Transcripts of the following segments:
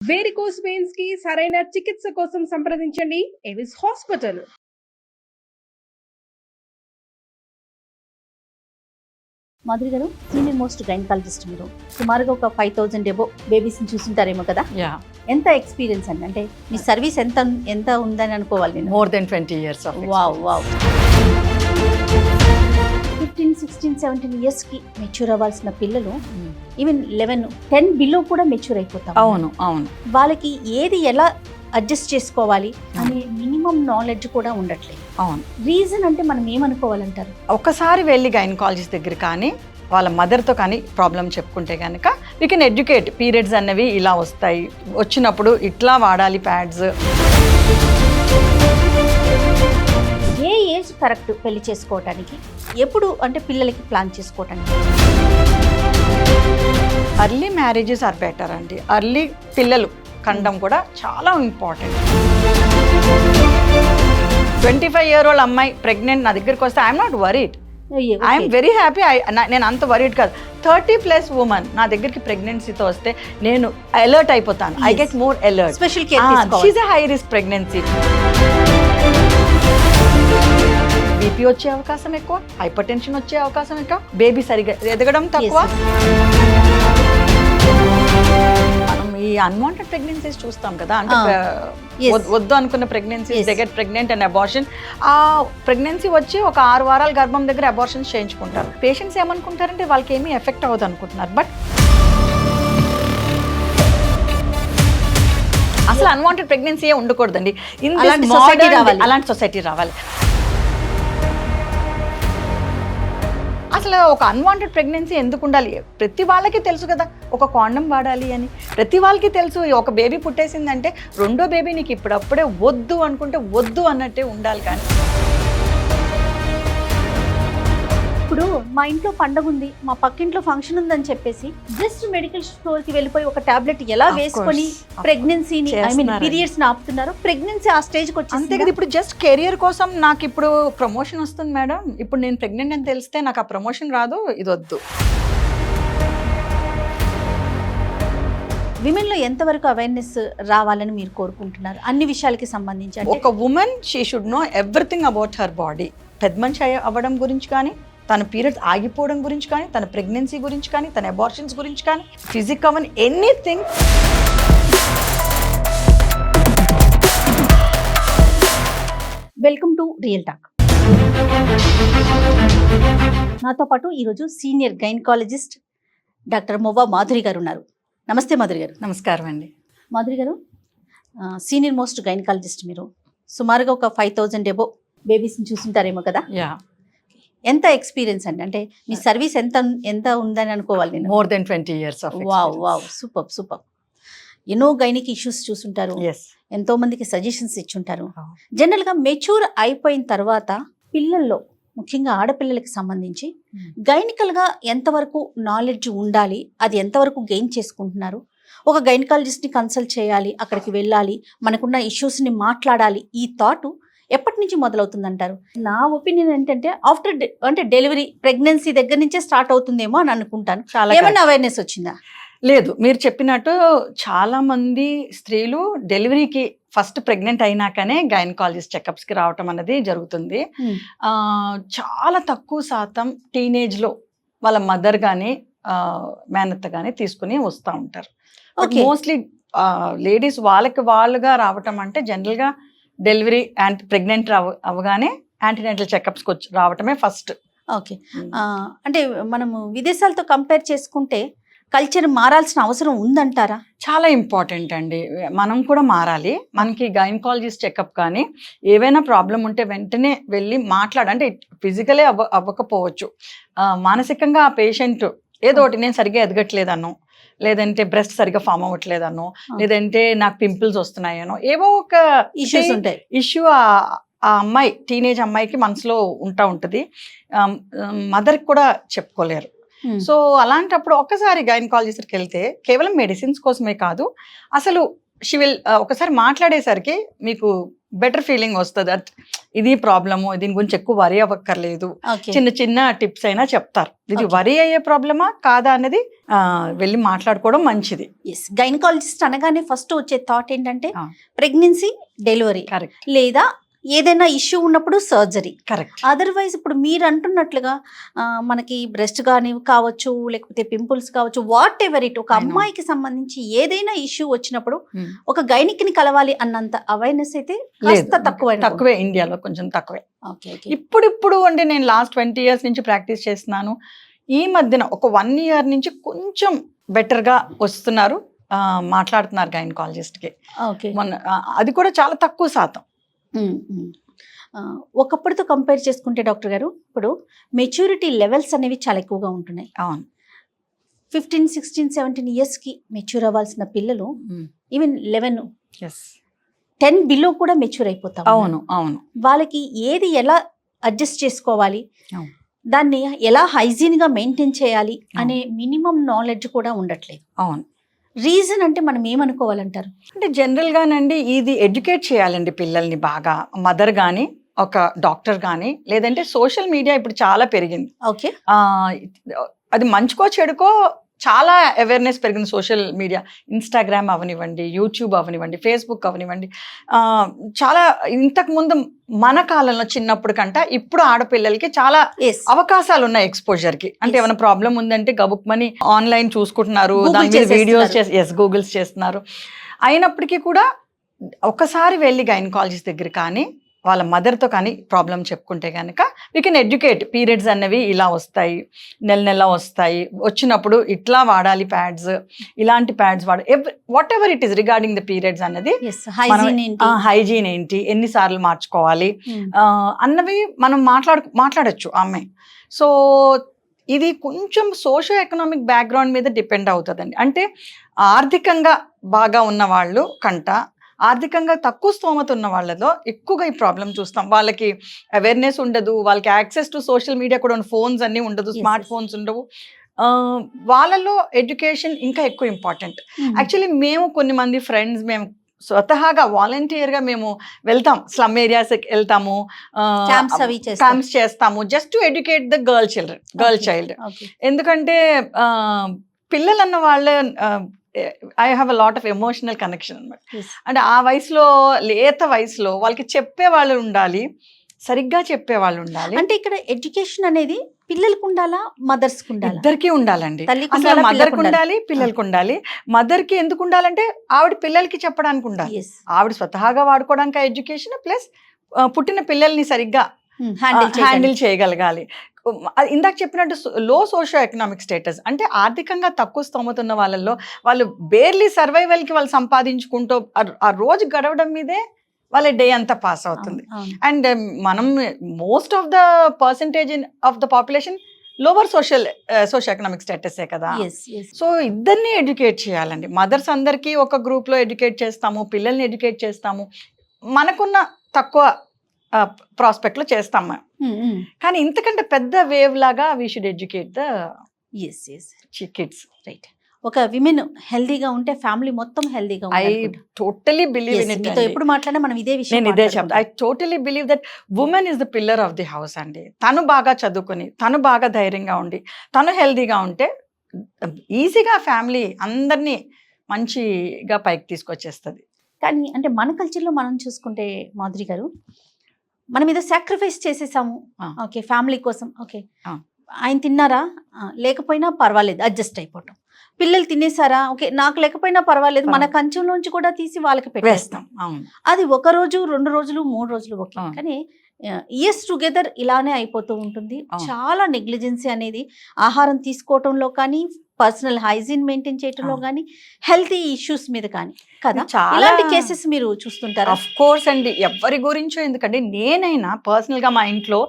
Varicose veins కి సరైన చికిత్స కోసం సంప్రదించండి ఎవిస్ హాస్పిటల్. మాధురి గారు, సీనియర్ మోస్ట్ గైనకాలజిస్ట్. మీరు సుమారుగా ఒక 5000 ఎబో బేబీస్ని చూసింటారేమో కదా? ఎంత ఎక్స్పీరియన్స్ అండి? అంటే మీ సర్వీస్ ఎంత ఉందని అనుకోవాలి నేను? More than 20 years of wow wow. 15, 16, 17 ఇయర్స్కి మెచ్యూర్ అవ్వాల్సిన పిల్లలు ఈవెన్ 11, 10 బిలో కూడా మెచ్యూర్ అయిపోతాం. అవును అవును. వాళ్ళకి ఏది ఎలా అడ్జస్ట్ చేసుకోవాలి అనే మినిమం నాలెడ్జ్ కూడా ఉండట్లేదు. అవును. రీజన్ అంటే మనం ఏమనుకోవాలంటారు? ఒకసారి వెళ్ళి గైనకాలజిస్ట్ దగ్గర కానీ వాళ్ళ మదర్తో కానీ ప్రాబ్లం చెప్పుకుంటే కనుక వీ కెన్ ఎడ్యుకేట్. పీరియడ్స్ అన్నవి ఇలా వస్తాయి, వచ్చినప్పుడు ఇట్లా వాడాలి ప్యాడ్స్. ఏ ఏజ్ కరెక్ట్ పెళ్లి చేసుకోవటానికి? ఎప్పుడు అంటే పిల్లలకి ప్లాన్ చేసుకోవటానికి? అర్లీ మ్యారేజెస్ ఆర్ బెటర్ అండి. అర్లీ పిల్లలు కండం కూడా చాలా ఇంపార్టెంట్. 25-year-old అమ్మాయి ప్రెగ్నెంట్ నా దగ్గరికి వస్తే I'm not worried. I'm very happy. నేను అంత వరీడ్ కాదు. 30+ ఉమెన్ నా దగ్గరికి ప్రెగ్నెన్సీతో వస్తే నేను అలర్ట్ అయిపోతాను. I get more alert. Special care. She's a high risk pregnancy. BP వచ్చే అవకాశం ఎక్కువ, హైపర్ టెన్షన్ వచ్చే అవకాశం ఎక్కువ, బేబీ సరిగా ఎదగడం తక్కువ. మనం ఈ అన్వాంటెడ్ ప్రెగ్నెన్సీస్ చూస్తాం కదా, అంటే వద్దు అనుకున్న pregnancies, they get pregnant and abortion. ఆ ప్రెగ్నెన్సీ వచ్చి ఒక 6 వారాల గర్భం దగ్గర అబార్షన్స్ చేయించుకుంటారు. పేషెంట్స్ ఏమనుకుంటారంటే వాళ్ళకి ఏమీ ఎఫెక్ట్ అవ్వదు అనుకుంటున్నారు. బట్ అసలు అన్వాంటెడ్ ప్రెగ్నెన్సీ ఉండకూడదండి. అలాంటి సొసైటీ రావాలి. అసలు ఒక అన్వాంటెడ్ ప్రెగ్నెన్సీ ఎందుకు ఉండాలి? ప్రతి వాళ్ళకి తెలుసు కదా ఒక కాండం వాడాలి అని. ప్రతి వాళ్ళకి తెలుసు ఒక బేబీ పుట్టేసిందంటే రెండో బేబీ నీకు ఇప్పుడప్పుడే వద్దు అనుకుంటే వద్దు అన్నట్టే ఉండాలి. కానీ ఇప్పుడు మా ఇంట్లో పండగ ఉంది, మా పక్కింట్లో ఫంక్షన్ ఉందని చెప్పేసి జస్ట్ మెడికల్ స్టోర్ కి వెళ్ళిపోయి ఒక టాబ్లెట్ ఎలా వేసుకొని ప్రెగ్నెన్సీని పీరియడ్స్ ఆపుతున్నారు. ప్రెగ్నెన్సీ ఆ స్టేజ్ కి వచ్చి అంతే కదా. ఇప్పుడు జస్ట్ కెరియర్ కోసం నాకు ఇప్పుడు ప్రమోషన్ వస్తుంది మేడం, ఇప్పుడు నేను ప్రెగ్నెంట్ అని తెలిస్తే నాకు ఆ ప్రమోషన్ రాదు, ఇది వద్దు. విమెన్ లో ఎంతవరకు అవేర్నెస్ రావాలని మీరు కోరుకుంటున్నారు అన్ని విషయాలకి సంబంధించి? ఒక women she should know everything about her body. పెద్ద మనిషి అవ్వడం గురించి కానీ, తన పీరియడ్స్ ఆగిపోవడం గురించి కానీ, తన ప్రెగ్నెన్సీ గురించి కానీ, తన అబార్షన్స్ గురించి కానీ, physique of an anything. Welcome to Real Talk. నాతో పాటు ఈరోజు senior gynaecologist doctor Movva Madhuri గారు ఉన్నారు. నమస్తే మాధురి గారు. నమస్కారం అండి. మాధురి గారు, సీనియర్ మోస్ట్ గైనకాలజిస్ట్. మీరు సుమారుగా ఒక 5000 ఎబో బేబీస్ని చూసింటారేమో కదా? ఎంత ఎక్స్పీరియన్స్ అండి? అంటే మీ సర్వీస్ ఎంత ఉందని అనుకోవాలి నేను? More than 20 years of wow wow. Super super. ఎన్నో గైనిక్ ఇష్యూస్ చూసుంటారు, ఎంతో మందికి సజెషన్స్ ఇచ్చుంటారు. జనరల్గా మెచ్యూర్ అయిపోయిన తర్వాత పిల్లల్లో, ముఖ్యంగా ఆడపిల్లలకి సంబంధించి గైనికల్గా ఎంతవరకు నాలెడ్జ్ ఉండాలి, అది ఎంతవరకు గెయిన్ చేసుకుంటున్నారు? ఒక గైనకాలజిస్ట్ని కన్సల్ట్ చేయాలి, అక్కడికి వెళ్ళాలి, మనకున్న ఇష్యూస్ని మాట్లాడాలి, ఈ థాట్ ఎప్పటి నుంచి మొదలవుతుందంటారు? నా ఒపీనియన్ ఏంటంటే అంటే డెలివరీ, ప్రెగ్నెన్సీ దగ్గర నుంచే స్టార్ట్ అవుతుందేమో అని అనుకుంటాను. ఏమైనా అవేర్నెస్ వచ్చిందా? లేదు, మీరు చెప్పినట్టు చాలా మంది స్త్రీలు డెలివరీకి ఫస్ట్ ప్రెగ్నెంట్ అయినాకనే గైనకాలజిస్ట్ చెకప్స్కి రావటం అనేది జరుగుతుంది. చాలా తక్కువ శాతం టీనేజ్లో వాళ్ళ మదర్ కానీ మేనత్త కానీ తీసుకుని వస్తూ ఉంటారు. మోస్ట్లీ లేడీస్ వాళ్ళుగా రావటం అంటే జనరల్గా డెలివరీ అండ్ ప్రెగ్నెంట్ అవగానే యాంటీనేటల్ చెకప్స్కి వచ్చి రావటమే ఫస్ట్. ఓకే. అంటే మనము విదేశాలతో కంపేర్ చేసుకుంటే కల్చర్ మారాల్సిన అవసరం ఉందంటారా? చాలా ఇంపార్టెంట్ అండి. మనం కూడా మారాలి. మనకి గైనకాలజిస్ట్ చెకప్ కానీ ఏవైనా ప్రాబ్లం ఉంటే వెంటనే వెళ్ళి అంటే ఫిజికలే అవ్వకపోవచ్చు, మానసికంగా ఆ పేషెంట్ ఏదో ఒకటి, నేను సరిగ్గా ఎదగట్లేదనో, లేదంటే బ్రెస్ట్ సరిగ్గా ఫామ్ అవ్వట్లేదనో, లేదంటే నాకు పింపుల్స్ వస్తున్నాయనో, ఏవో ఒక ఇష్యూస్ ఉంటాయి. ఇష్యూ ఆ అమ్మాయి, టీనేజ్ అమ్మాయికి మనసులో ఉంటుంది. మదర్కి కూడా చెప్పుకోలేరు. సో అలాంటప్పుడు ఒక్కసారి గైనకాలజిస్ట్కి వెళ్తే కేవలం మెడిసిన్స్ కోసమే కాదు, అసలు ఒకసారి మాట్లాడేసరికి మీకు బెటర్ ఫీలింగ్ వస్తుంది. ఇది ప్రాబ్లము, దీని గురించి ఎక్కువ వరి అవ్వక్కర్లేదు, ఓకే చిన్న చిన్న టిప్స్ అయినా చెప్తారు. ఇది Okay. వరి అయ్యే ప్రాబ్లమా కాదా అనేది వెళ్ళి మాట్లాడుకోవడం మంచిది. ఎస్, గైనకాలజిస్ట్ అనగానే ఫస్ట్ వచ్చే థాట్ ఏంటంటే ఆ. ప్రెగ్నెన్సీ, డెలివరీ కరెక్ట్ లేదా ఏదైనా ఇష్యూ ఉన్నప్పుడు సర్జరీ. కరెక్ట్ అదర్వైజ్ ఇప్పుడు మీరు అంటున్నట్లుగా మనకి బ్రెస్ట్ కానీ కావచ్చు, లేకపోతే పింపుల్స్ కావచ్చు, వాట్ ఎవర్ ఇట్, ఒక I know. అమ్మాయికి సంబంధించి ఏదైనా ఇష్యూ వచ్చినప్పుడు ఒక గైనిక్ని కలవాలి అన్నంత అవేర్నెస్ అయితే కాస్త తక్కువే, ఇండియాలో కొంచెం తక్కువే. ఓకే ఓకే ఇప్పుడు అంటే నేను లాస్ట్ 20 years నుంచి ప్రాక్టీస్ చేస్తున్నాను. ఈ మధ్యన ఒక 1 year నుంచి కొంచెం బెటర్ గా వస్తున్నారు, మాట్లాడుతున్నారు గైనకాలజిస్ట్ కి. ఓకే మొన్న అది కూడా చాలా తక్కువ శాతం. ఒకప్పటితో కంపేర్ చేసుకుంటే డాక్టర్ గారు ఇప్పుడు మెచ్యూరిటీ లెవెల్స్ అనేవి చాలా ఎక్కువగా ఉంటున్నాయి. అవును 15, 16, 17 ఇయర్స్కి మెచ్యూర్ అవ్వాల్సిన పిల్లలు ఈవెన్ 11, ఎస్ 10 బిలో కూడా మెచ్యూర్ అయిపోతాం. అవును అవును వాళ్ళకి ఏది ఎలా అడ్జస్ట్ చేసుకోవాలి, అవును. దాన్ని ఎలా హైజీన్గా మెయింటైన్ చేయాలి అనే మినిమం నాలెడ్జ్ కూడా ఉండట్లేదు. అవును. రీజన్ అంటే మనం ఏమనుకోవాలంటారు? అంటే జనరల్ గానండి ఇది ఎడ్యుకేట్ చేయాలండి పిల్లల్ని బాగా, మదర్ కానీ ఒక డాక్టర్ కానీ, లేదంటే సోషల్ మీడియా ఇప్పుడు చాలా పెరిగింది. ఓకే అది మంచికో చెడుకో చాలా అవేర్నెస్ పెరిగింది. సోషల్ మీడియా, ఇన్స్టాగ్రామ్ అవనివ్వండి, యూట్యూబ్ అవనివ్వండి, ఫేస్బుక్ అవనివ్వండి, చాలా ఇంతకు ముందు మన కాలంలో చిన్నప్పుడు కంట ఇప్పుడు ఆడపిల్లలకి చాలా ఎస్ అవకాశాలు ఉన్నాయి ఎక్స్పోజర్ కి. అంటే Yes. ఏమైనా ప్రాబ్లం ఉందంటే గబుక్మని ఆన్లైన్ చూసుకుంటున్నారు, Google దాని మీద వీడియోస్ చేసేస్తున్నారు. గూగుల్స్ చేస్తున్నారు. అయినప్పటికీ కూడా ఒకసారి వెళ్ళి గైనకాలజిస్ట్ దగ్గర కానీ వాళ్ళ మదర్తో కానీ ప్రాబ్లం చెప్పుకుంటే కనుక వీ కెన్ ఎడ్యుకేట్. పీరియడ్స్ అన్నవి ఇలా వస్తాయి, నెల వస్తాయి, వచ్చినప్పుడు ఇట్లా వాడాలి ప్యాడ్స్, ఇలాంటి pads whatever it is regarding the periods అన్నది, ఎస్ హైజీన్ ఏంటి, హైజీన్ ఏంటి, ఎన్నిసార్లు మార్చుకోవాలి అన్నవి మనం మాట్లాడొచ్చు అమ్మాయి. సో ఇది కొంచెం సోషో ఎకనామిక్ బ్యాక్గ్రౌండ్ మీద డిపెండ్ అవుతుందండి. అంటే ఆర్థికంగా బాగా ఉన్న వాళ్ళు కంట ఆర్థికంగా తక్కువ స్తోమత ఉన్న వాళ్ళలో ఎక్కువగా ఈ ప్రాబ్లం చూస్తాం. వాళ్ళకి అవేర్నెస్ ఉండదు, వాళ్ళకి యాక్సెస్ టు సోషల్ మీడియా కూడా ఫోన్స్ అన్నీ ఉండదు, స్మార్ట్ ఫోన్స్ ఉండవు. వాళ్ళలో ఎడ్యుకేషన్ ఇంకా ఎక్కువ ఇంపార్టెంట్. యాక్చువల్లీ మేము కొన్ని మంది ఫ్రెండ్స్ మేము స్వతహాగా వాలంటీర్గా మేము వెళ్తాం, స్లమ్ ఏరియాస్ వెళ్తాము, క్యాంప్స్ చేస్తాము, just to educate the girl child. ఎందుకంటే పిల్లలు అన్న వాళ్ళే I have a lot of emotional connection అనమాట. అంటే ఆ వయసులో, లేత వయసులో వాళ్ళకి చెప్పేవాళ్ళు ఉండాలి, సరిగ్గా చెప్పేవాళ్ళు ఉండాలి. అంటే ఇక్కడ ఎడ్యుకేషన్ అనేది పిల్లలకు ఉండాలా, మదర్స్ కు ఉండాలా? ఇద్దరికి ఉండాలండి. తల్లికి అసలు ఉండాలా, మదర్కి పిల్లలకు ఉండాలి, పిల్లలకు ఉండాలి. మదర్కి ఎందుకు ఉండాలంటే ఆవిడ పిల్లలకి చెప్పడానికి ఉండాలి. Yes. ఆవిడ స్వతహాగా వాడుకోవడానికి ఎడ్యుకేషన్ ప్లస్ పుట్టిన పిల్లల్ని సరిగ్గా హ్యాండిల్ చేయగలగాలి. ఇందాక చెప్పినట్టు లో సోషో ఎకనామిక్ స్టేటస్ అంటే ఆర్థికంగా తక్కువ స్తోమత ఉన్న వాళ్ళల్లో వాళ్ళు బేర్లీ సర్వైవల్కి వాళ్ళు సంపాదించుకుంటూ ఆ రోజు గడవడం మీదే వాళ్ళ డే అంతా పాస్ అవుతుంది. అండ్ మనం most of the percentage of the population lower socio economic స్టేటసే కదా. సో ఇద్దరిని ఎడ్యుకేట్ చేయాలండి. మదర్స్ అందరికీ ఒక గ్రూప్లో ఎడ్యుకేట్ చేస్తాము, పిల్లల్ని ఎడ్యుకేట్ చేస్తాము, మనకున్న తక్కువ ప్రాస్పెక్ట్లో చేస్తాం మేము. కానీ ఇంతకంటే పెద్ద వేవ్ లాగా we should educate the kids. Right. ఒక విమెన్ హెల్దీగా ఉంటే ఫ్యామిలీ మొత్తం హెల్దీగా I totally believe in it. ఎప్పుడు మాట్లాడినా మనం ఇదే విషయం, నేను ఇదే చెప్తా. I totally believe that women is the pillar of the house అండి. తను బాగా చదువుకొని, తను బాగా ధైర్యంగా ఉండి, తను హెల్దీగా ఉంటే ఈజీగా ఫ్యామిలీ అందరినీ మంచిగా పైకి తీసుకొచ్చేస్తుంది. కానీ అంటే మన కల్చర్లో మనం చూసుకుంటే మాధురి గారు, మనం ఏదో సాక్రిఫైస్ చేసేసాము, ఓకే ఫ్యామిలీ కోసం, ఓకే ఆయన తిన్నారా, లేకపోయినా పర్వాలేదు అడ్జస్ట్ అయిపోవటం, పిల్లలు తినేసారా, ఓకే నాకు లేకపోయినా పర్వాలేదు, మన కంచంలోంచి కూడా తీసి వాళ్ళకి పెట్టేస్తాం. అది 1 రోజు 2 రోజులు 3 రోజులు ఓకే, కానీ ఇయర్స్ టుగెదర్ ఇలానే అయిపోతూ ఉంటుంది. చాలా నెగ్లిజెన్సీ అనేది ఆహారం తీసుకోవటంలో కానీ, పర్సనల్ హైజీన్ మెయింటైన్ చేయటంలో కానీ, హెల్తీ ఇష్యూస్ మీద కానీ కదా, ఇలాంటి కేసెస్ మీరు చూస్తుంటారు? ఆఫ్ కోర్స్ అండి, ఎవరి గురించో. ఎందుకంటే నేనైనా పర్సనల్ గా మా ఇంట్లో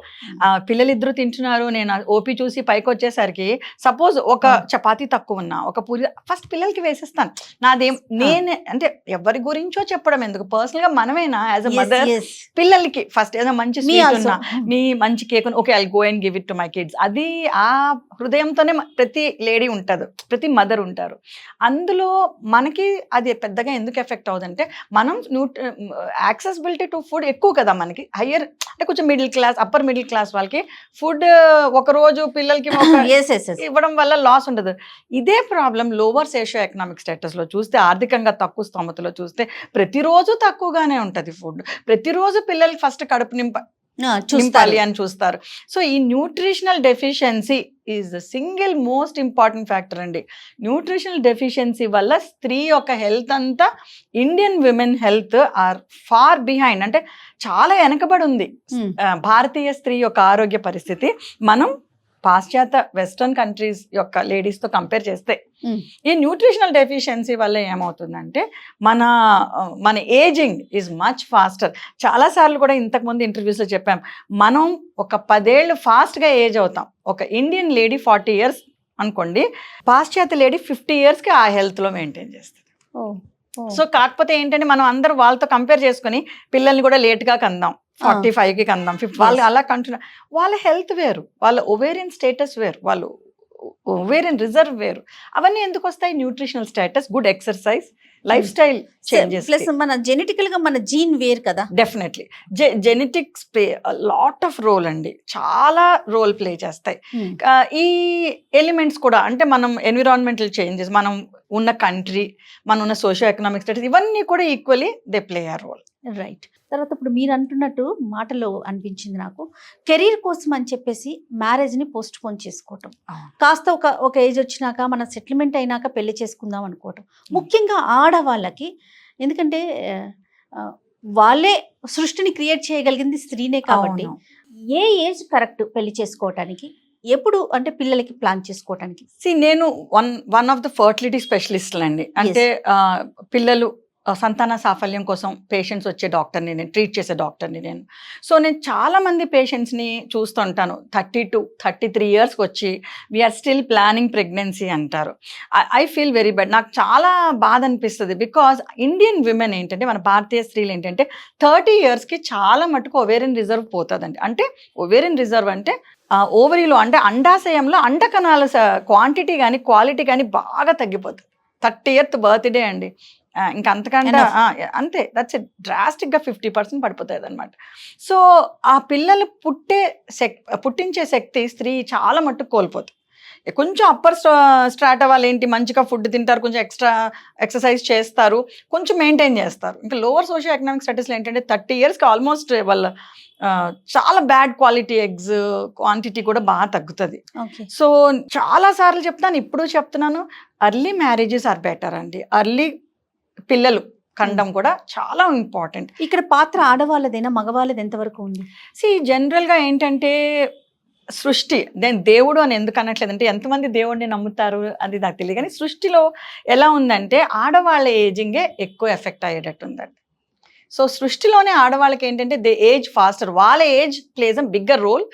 పిల్లలిద్దరూ తింటున్నారు, నేను ఓపీ చూసి పైకి వచ్చేసరికి సపోజ్ ఒక చపాతీ తక్కువ ఉన్నా, ఒక పూరి ఫస్ట్ పిల్లలకి వేసేస్తాను. నాదేం నేనే అంటే ఎవరి గురించో చెప్పడం ఎందుకు, పర్సనల్ గా మనమేనా యాజ్ అ మదర్ పిల్లలకి ఫస్ట్ ఏదో మంచి స్వీట్ ఉన్నా, మీ మంచి cake okay I go and give it to my kids. అది ఆ హృదయంతోనే ప్రతి లేడీ ఉంటది. కాదు, ప్రతి మదర్ ఉంటారు. అందులో మనకి అది పెద్దగా ఎందుకు ఎఫెక్ట్ అవుతుందంటే మనం యాక్సెసిబిలిటీ టు ఫుడ్ ఎక్కువ కదా మనకి, హయ్యర్ అంటే కొంచెం middle class, upper middle class వాళ్ళకి ఫుడ్ ఒక రోజు పిల్లలకి ఇవ్వడం వల్ల లాస్ ఉండదు. ఇదే ప్రాబ్లం లోవర్ సోషియో ఎకనామిక్ స్టేటస్లో చూస్తే, ఆర్థికంగా తక్కువ స్తోమతలో చూస్తే ప్రతిరోజు తక్కువగానే ఉంటుంది ఫుడ్. ప్రతిరోజు పిల్లలకి ఫస్ట్ కడుపు నింపాలి అని చూస్తారు. సో ఈ nutritional deficiency is the single most important factor అండి. న్యూట్రిషనల్ డెఫిషియన్సీ వల్ల స్త్రీ యొక్క హెల్త్ అంతా, Indian women health are far behind, అంటే చాలా వెనకబడి ఉంది భారతీయ స్త్రీ యొక్క ఆరోగ్య పరిస్థితి. మనం పాశ్చాత్య వెస్టర్న్ కంట్రీస్ యొక్క లేడీస్తో కంపేర్ చేస్తే ఈ న్యూట్రిషనల్ డెఫిషియన్సీ వల్ల ఏమవుతుందంటే మన ఏజింగ్ ఈజ్ మచ్ ఫాస్టర్. చాలాసార్లు కూడా ఇంతకుముందు ఇంటర్వ్యూస్లో చెప్పాం, మనం ఒక 10 ఏళ్ళు ఫాస్ట్గా ఏజ్ అవుతాం. ఒక ఇండియన్ లేడీ 40 years అనుకోండి, పాశ్చాత్య లేడీ 50 yearsకి ఆ హెల్త్లో మెయింటైన్ చేస్తుంది. సో కాకపోతే ఏంటంటే మనం అందరూ వాళ్ళతో కంపేర్ చేసుకుని పిల్లల్ని కూడా లేట్గా కందాం, 45కి కందాం, 50 వాళ్ళు అలా కంటున్నా. వాళ్ళ హెల్త్ వేరు, వాళ్ళ ఒవేరియన్ స్టేటస్ వేరు, వాళ్ళు ఒవేరియన్ రిజర్వ్ వేరు. అవన్నీ ఎందుకు వస్తాయి? Nutritional status, good exercise, life style changes, plus మన జెనెటికల్ గా మన జీన్ వేరు కదా. Definitely genetics play lot of role అండి, చాలా రోల్ ప్లే చేస్తాయి. ఈ ఎలిమెంట్స్ కూడా, అంటే మనం ఎన్విరాన్మెంటల్ చేంజెస్, మనం ఉన్న కంట్రీ, మనం ఉన్న సోషియో ఎకనామిక్ స్టేటస్, ఇవన్నీ కూడా equally they play a role. Right. తర్వాత ఇప్పుడు మీరు అంటున్నట్టు మాటలో అనిపించింది నాకు, కెరీర్ కోసం అని చెప్పేసి మ్యారేజ్ని పోస్ట్ పోన్ చేసుకోవటం, కాస్త ఒక ఏజ్ వచ్చినాక మన సెటిల్మెంట్ అయినాక పెళ్లి చేసుకుందాం అనుకోవటం. ముఖ్యంగా ఆడవాళ్ళకి, ఎందుకంటే వాళ్ళే సృష్టిని క్రియేట్ చేయగలిగింది స్త్రీనే కాబట్టి, ఏ ఏజ్ కరెక్ట్ పెళ్లి చేసుకోవటానికి, ఎప్పుడు అంటే పిల్లలకి ప్లాన్ చేసుకోవటానికి? నేను వన్ ఆఫ్ ద ఫర్టిలిటీ స్పెషలిస్ట్లు అండి. అంటే పిల్లలు సంతాన సాఫల్యం కోసం పేషెంట్స్ వచ్చే డాక్టర్ని నేను, ట్రీట్ చేసే డాక్టర్ని నేను. సో నేను చాలామంది పేషెంట్స్ని చూస్తుంటాను, 30 to 33 yearsకి వచ్చి వీఆర్ స్టిల్ ప్లానింగ్ ప్రెగ్నెన్సీ అంటారు. ఐ ఫీల్ వెరీ బ్యాడ్, నాకు చాలా బాధ అనిపిస్తుంది. బికాజ్ ఇండియన్ విమెన్ ఏంటంటే, మన భారతీయ స్త్రీలు ఏంటంటే 30 yearsకి చాలా మటుకు ఒవేరియన్ రిజర్వ్ పోతుందండి. అంటే ఒవేరియన్ రిజర్వ్ అంటే ఓవరీలో, అంటే అండాశయంలో అండకణాల క్వాంటిటీ కానీ క్వాలిటీ కానీ బాగా తగ్గిపోతుంది. 30th birthday అండి, ఇంకా అంతకంటే అంతే, దట్స్ ఇట్. డ్రాస్టిక్గా 50% పడిపోతుంది అనమాట. సో ఆ పిల్లలు పుట్టించే శక్తి స్త్రీ చాలా మట్టుకు కోల్పోతుంది. కొంచెం అప్పర్ స్ట్రాటా వాళ్ళు ఏంటి, మంచిగా ఫుడ్ తింటారు, కొంచెం ఎక్స్ట్రా ఎక్సర్సైజ్ చేస్తారు, కొంచెం మెయింటైన్ చేస్తారు. ఇంకా లోవర్ సోషియో ఎకనామిక్ స్టేటస్లో ఏంటంటే 30 yearsకి ఆల్మోస్ట్ వాళ్ళ చాలా బ్యాడ్ క్వాలిటీ ఎగ్స్ క్వాంటిటీ కూడా బాగా తగ్గుతుంది. సో చాలా సార్లు చెప్తాను, ఇప్పుడు చెప్తున్నాను, అర్లీ మ్యారేజెస్ ఆర్ బెటర్ అండి. అర్లీ పిల్లలు కండం కూడా చాలా ఇంపార్టెంట్. ఇక్కడ పాత్ర ఆడవాళ్ళదైనా మగవాళ్ళది ఎంతవరకు ఉంది? జనరల్గా ఏంటంటే సృష్టి, నేను దేవుడు అని ఎందుకు అనట్లేదంటే, ఎంతమంది దేవుడిని నమ్ముతారు అది నాకు తెలియదు, కానీ సృష్టిలో ఎలా ఉందంటే ఆడవాళ్ళ ఏజింగే ఎక్కువ ఎఫెక్ట్ అయ్యేటట్టు ఉందండి. సో సృష్టిలోనే ఆడవాళ్ళకి ఏంటంటే దే ఏజ్ ఫాస్టర్, వాళ్ళ age places a bigger role.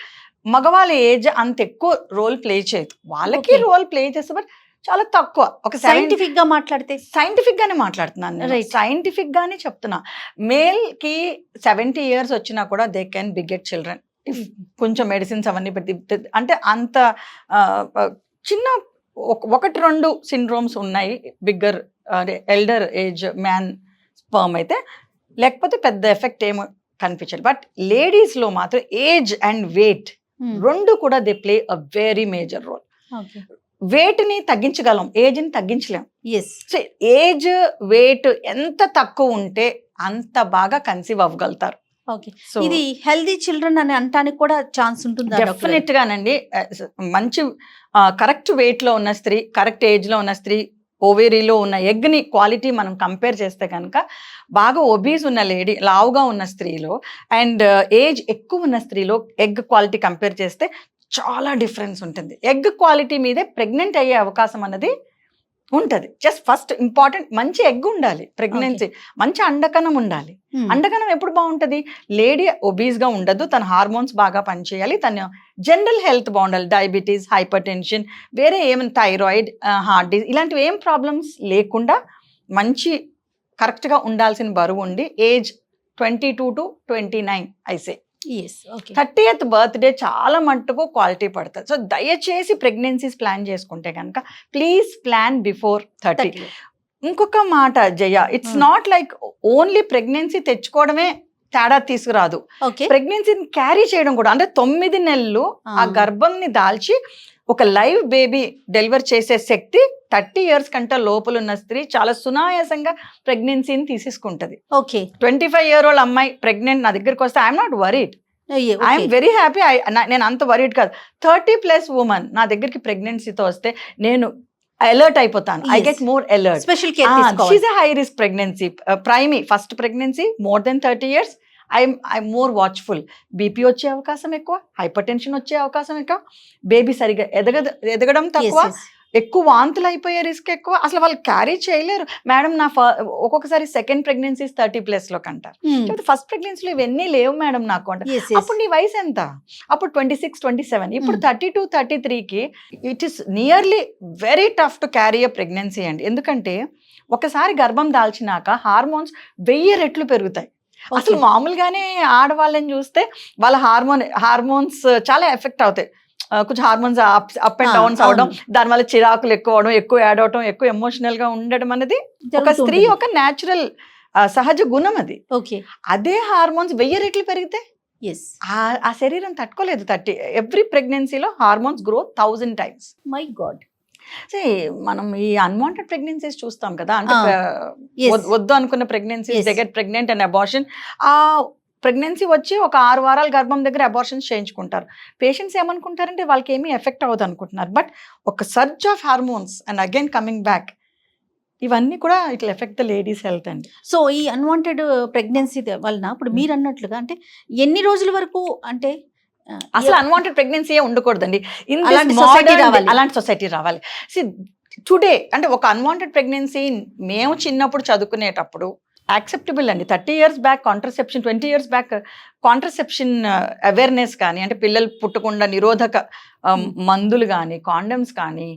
మగవాళ్ళ ఏజ్ అంత ఎక్కువ రోల్ ప్లే చేయదు, వాళ్ళకి రోల్ ప్లే చేస్తే బట్ చాలా తక్కువ. ఒక సైంటిఫిక్ గా మాట్లాడితే, సైంటిఫిక్ గానే మాట్లాడుతున్నాను, సైంటిఫిక్ గానే చెప్తున్నా. మేల్ కి 70 years వచ్చినా కూడా they can beget children if కొంచెం మెడిసిన్స్ అవన్నీ పెట్టి, అంటే అంత చిన్న 1-2 సిండ్రోమ్స్ ఉన్నాయి bigger elder age man sperm అయితే, లేకపోతే పెద్ద ఎఫెక్ట్ ఏమో కనిపించాలి. బట్ లేడీస్లో మాత్రం ఏజ్ అండ్ వెయిట్ రెండు కూడా they play a very major role. వెయిట్ని తగ్గించగలం, ఏజ్ని తగ్గించలేం. సో ఏజ్ వెయిట్ ఎంత తక్కువ ఉంటే అంత బాగా కన్సీవ్ అవ్వగలుగుతారు. సో ఇది హెల్దీ చిల్డ్రన్ అని అంటానికి కూడా ఛాన్స్ ఉంటుంది. డెఫినెట్ గానండి. మంచి కరెక్ట్ వెయిట్ లో ఉన్న స్త్రీ, కరెక్ట్ ఏజ్ లో ఉన్న స్త్రీ, ఓవేరీలో ఉన్న ఎగ్ని క్వాలిటీ మనం కంపేర్ చేస్తే కనుక, బాగా ఒబీస్ ఉన్న లేడీ, లావుగా ఉన్న స్త్రీలో అండ్ ఏజ్ ఎక్కువ ఉన్న స్త్రీలో ఎగ్ క్వాలిటీ కంపేర్ చేస్తే చాలా డిఫరెన్స్ ఉంటుంది. ఎగ్ క్వాలిటీ మీదే ప్రెగ్నెంట్ అయ్యే అవకాశం అన్నది ఉంటుంది. జస్ట్ ఫస్ట్ ఇంపార్టెంట్ మంచి ఎగ్ ఉండాలి, ప్రెగ్నెన్సీ మంచి అండకణం ఉండాలి. అండకణం ఎప్పుడు బాగుంటుంది? లేడీ ఒబీస్గా ఉండదు, తన హార్మోన్స్ బాగా పనిచేయాలి, తన జనరల్ హెల్త్ బాగుండాలి, డయాబెటీస్, హైపర్ టెన్షన్, వేరే ఏమైనా థైరాయిడ్, హార్ట్ డిసీజ్ ఇలాంటివి ఏం ప్రాబ్లమ్స్ లేకుండా మంచి కరెక్ట్గా ఉండాల్సిన బరువు ఉండి, age 22 to 29 I say okay 30th birthday చాలా మట్టుకు క్వాలిటీ పడుతుంది. సో దయచేసి ప్రెగ్నెన్సీస్ ప్లాన్ చేసుకుంటే కనుక ప్లీజ్ ప్లాన్ బిఫోర్ 30. ఇంకొక మాట Jaya, it's not like only pregnancy తెచ్చుకోవడమే తేడా తీసుకురాదు, ప్రెగ్నెన్సీని క్యారీ చేయడం కూడా. అంటే 9 నెలలు ఆ గర్భంని దాల్చి ఒక లైవ్ బేబీ డెలివర్ చేసే శక్తి 30 years కంటే లోపల ఉన్న స్త్రీ చాలా సునాయాసంగా ప్రెగ్నెన్సీని తీసేసుకుంటది. 25-year-old అమ్మాయి ప్రెగ్నెంట్ నా దగ్గరికి వస్తే I'm not worried, I'm very happy. నేను అంత వరీడ్ కాదు. 30+ ఉమెన్ నా దగ్గరికి ప్రెగ్నెన్సీతో వస్తే నేను అలర్ట్ అయిపోతాను. I get more alert. Special care. She's a high risk pregnancy, first pregnancy, more than 30 years. I'm more watchful. BP వచ్చే అవకాశం ఎక్కువ, హైపర్ టెన్షన్ వచ్చే అవకాశం ఎక్కువ, బేబీ సరిగా ఎదగడం తక్కువ, ఎక్కువ వాంతులు అయిపోయే రిస్క్ ఎక్కువ. అసలు వాళ్ళు క్యారీ చేయలేరు. మేడం నా ఒక్కొక్కసారి సెకండ్ ప్రెగ్నెన్సీస్ 30+ లో కంటారు, ఫస్ట్ ప్రెగ్నెన్సీలో ఇవన్నీ లేవు మేడం నాకు అంటారు. అప్పుడు నీ వయసు ఎంత? అప్పుడు 26, 27. ఇప్పుడు 32, 33కి it is nearly very tough to carry a pregnancy అండి. ఎందుకంటే ఒకసారి గర్భం దాల్చినాక హార్మోన్స్ 1000 రెట్లు పెరుగుతాయి. అసలు మామూలుగానే ఆడవాళ్ళని చూస్తే వాళ్ళ హార్మోన్స్ చాలా ఎఫెక్ట్ అవుతాయి. కొంచెం హార్మోన్స్ అప్ అండ్ డౌన్స్ అవడం, దానివల్ల చిరాకులు ఎక్కువ అవడం, ఎక్కువ యాడ్ అవడం, ఎక్కువ ఎమోషనల్ గా ఉండడం అనేది ఒక స్త్రీ ఒక న్యాచురల్ సహజ గుణం అది. అదే హార్మోన్స్ 1000 రెట్లు పెరిగితే ఆ శరీరం తట్టుకోలేదు. ఎవ్రీ ప్రెగ్నెన్సీలో hormones grow 1000 times. My God. మనం ఈ అన్వాంటెడ్ ప్రెగ్నెన్సీస్ చూస్తాం కదా, అంటే వద్దు అనుకున్న pregnancies, they get pregnant and abortion. ఆ ప్రెగ్నెన్సీ వచ్చి ఒక 6 వారాల గర్భం దగ్గర అబార్షన్స్ చేయించుకుంటారు. పేషెంట్స్ ఏమనుకుంటారంటే వాళ్ళకి ఏమీ ఎఫెక్ట్ అవ్వదు అనుకుంటున్నారు. బట్ ఒక surge of hormones and again coming back, ఇవన్నీ కూడా ఇట్లా ఎఫెక్ట్ ద లేడీస్ హెల్త్ అండి. సో ఈ అన్వాంటెడ్ ప్రెగ్నెన్సీ వలన ఇప్పుడు మీరు అన్నట్లుగా అంటే ఎన్ని రోజుల వరకు, అంటే అసలు అన్వాంటెడ్ ప్రెగ్నెన్సీ ఉండకూడదండి. అలాంటి సొసైటీ రావాలి. టుడే అంటే ఒక అన్వాంటెడ్ ప్రెగ్నెన్సీ మేము చిన్నప్పుడు చదువుకునేటప్పుడు యాక్సెప్టబుల్ అండి. 30 years back contraception, 20 years back contraception awareness కానీ, అంటే పిల్లలు పుట్టకుండా నిరోధక మందులు కానీ, కాండమ్స్ కానీ,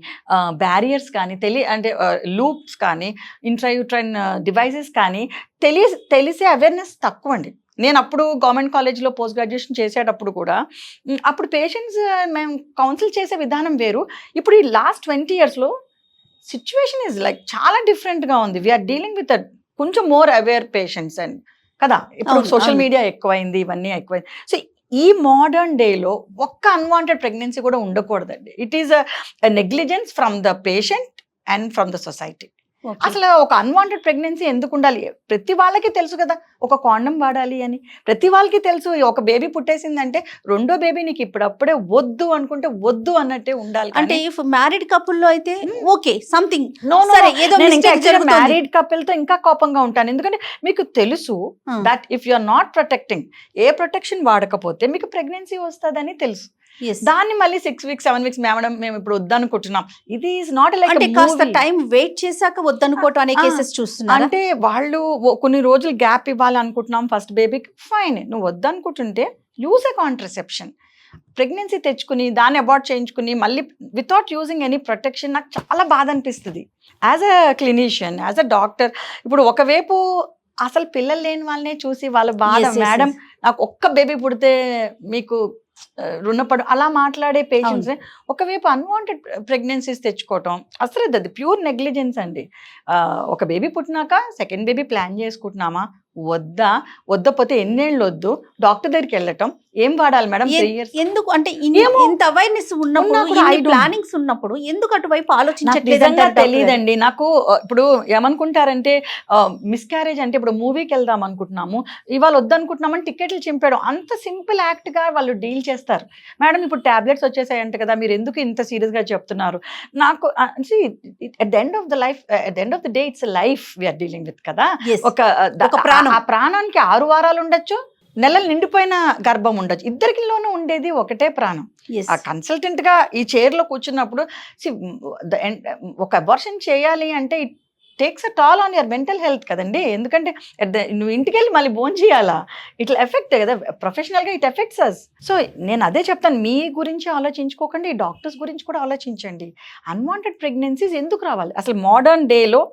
బ్యారియర్స్ కానీ, అంటే లూప్స్ కానీ, ఇంట్రాయూట్రైన్ డివైసెస్ కానీ తెలిసే అవేర్నెస్ తక్కువ అండి. నేను అప్పుడు గవర్నమెంట్ కాలేజ్లో పోస్ట్ గ్రాడ్యుయేషన్ చేసేటప్పుడు కూడా అప్పుడు పేషెంట్స్ మేము కౌన్సిల్ చేసే విధానం వేరు. ఇప్పుడు ఈ లాస్ట్ 20 yearsలో సిచ్యువేషన్ ఈజ్ లైక్ చాలా డిఫరెంట్గా ఉంది. వీఆర్ డీలింగ్ విత్ కొంచెం మోర్ అవేర్ పేషెంట్స్ అండ్ కదా. ఇప్పుడు సోషల్ మీడియా ఎక్కువైంది, ఇవన్నీ ఎక్కువైంది. సో ఈ మోడర్న్ డేలో ఒక్క అన్వాంటెడ్ ప్రెగ్నెన్సీ కూడా ఉండకూడదండి. It is a negligence from the patient and from the society. అసలు ఒక అన్వాంటెడ్ ప్రెగ్నెన్సీ ఎందుకు ఉండాలి? ప్రతి వాళ్ళకి తెలుసు కదా ఒక కాండం వాడాలి అని, ప్రతి వాళ్ళకి తెలుసు. ఒక బేబీ పుట్టేసిందంటే రెండో బేబీ నీకు ఇప్పుడప్పుడే వద్దు అనుకుంటే వద్దు అన్నట్టే ఉండాలి. అంటే ఇఫ్ మ్యారీడ్ కపుల్ లో అయితే ఓకే సంథింగ్, మ్యారీడ్ కపుల్ తో ఇంకా కోపంగా ఉంటాను. ఎందుకంటే మీకు తెలుసు that if you are not protecting, a protection వాడకపోతే మీకు ప్రెగ్నెన్సీ వస్తుందని తెలుసు. దాన్ని మళ్ళీ 6 weeks 7 weeks మేము ఇప్పుడు వద్దనుకుంటున్నాం. ఇది ఈజ్ నాట్ లైక్ అంటే కాస్త టైం వెయిట్ చేశాక వద్దనుకోవటం అనే కేసెస్ చూస్తున్నారు. అంటే వాళ్ళు కొన్ని రోజులు గ్యాప్ ఇవ్వాలనుకుంటున్నాం ఫస్ట్ బేబీకి, ఫైన్. నువ్వు వద్దనుకుంటుంటే యూజ్ ఎ కాంట్రసెప్షన్. ప్రెగ్నెన్సీ తెచ్చుకుని దాన్ని అబార్ట్ చేయించుకుని మళ్ళీ వితౌట్ యూజింగ్ ఎనీ ప్రొటెక్షన్ నాకు చాలా బాధ అనిపిస్తుంది as a clinician, as a doctor. ఇప్పుడు ఒకవైపు అసలు పిల్లలు లేని వాళ్ళనే చూసి వాళ్ళ బాధ, మేడం నాకు ఒక్క బేబీ పుడితే మీకు రుణపడు అలా మాట్లాడే పేషెంట్స్ ఒకవైపు అన్వాంటెడ్ ప్రెగ్నెన్సీస్ తెచ్చుకోవటం అసలు అది ప్యూర్ నెగ్లిజెన్స్ అండి. ఒక బేబీ పుట్టినాక సెకండ్ బేబీ ప్లాన్ చేసుకుంటున్నామా వద్దపోతే ఎన్నేళ్ళు వద్దు, డాక్టర్ దగ్గరికి వెళ్ళటం. ఏం వాడాలి మేడం 3 years? ఎందుకు అంటే ఇంత అవేర్నెస్ ఉన్నప్పుడు, ప్లానింగ్స్ ఉన్నప్పుడు ఎందుకు అటువైపు ఆలోచించట్లేదు తెలియదండి నాకు. ఇప్పుడు ఏమనుకుంటారంటే మిస్క్యారేజ్ అంటే ఇప్పుడు మూవీకి వెళ్దాం అనుకుంటున్నాము, ఇవాళ వద్దనుకుంటున్నామని టికెట్లు చింపేయడం, అంత సింపుల్ యాక్ట్ గా వాళ్ళు డీల్ చేస్తారు. మేడం ఇప్పుడు టాబ్లెట్స్ వచ్చేసాయంట కదా, మీరు ఎందుకు ఇంత సీరియస్ గా చెప్తున్నారు? నాకు at the end of the life, at the end of the day it's a life we are dealing with కదా. ఆ ప్రాణానికి 6 వారాలు ఉండొచ్చు, నెలలు నిండిపోయిన గర్భం ఉండొచ్చు, ఇద్దరికిలోనూ ఉండేది ఒకటే ప్రాణం. ఆ కన్సల్టెంట్ గా ఈ చైర్ లో కూర్చున్నప్పుడు ఒక అబార్షన్ చేయాలి అంటే it takes a tall on your mental health కదండి. ఎందుకంటే నువ్వు ఇంటికి వెళ్ళి మళ్ళీ భోజనం చేయాలా, ఇట్లా ఎఫెక్ట్ కదా ప్రొఫెషనల్ గా, ఇట్ ఎఫెక్ట్స్ అస్. సో నేను అదే చెప్తాను, మీ గురించి ఆలోచించుకోకండి, డాక్టర్స్ గురించి కూడా ఆలోచించండి. అన్వాంటెడ్ ప్రెగ్నెన్సీస్ ఎందుకు రావాలి? అసలు మోడర్న్ డేలో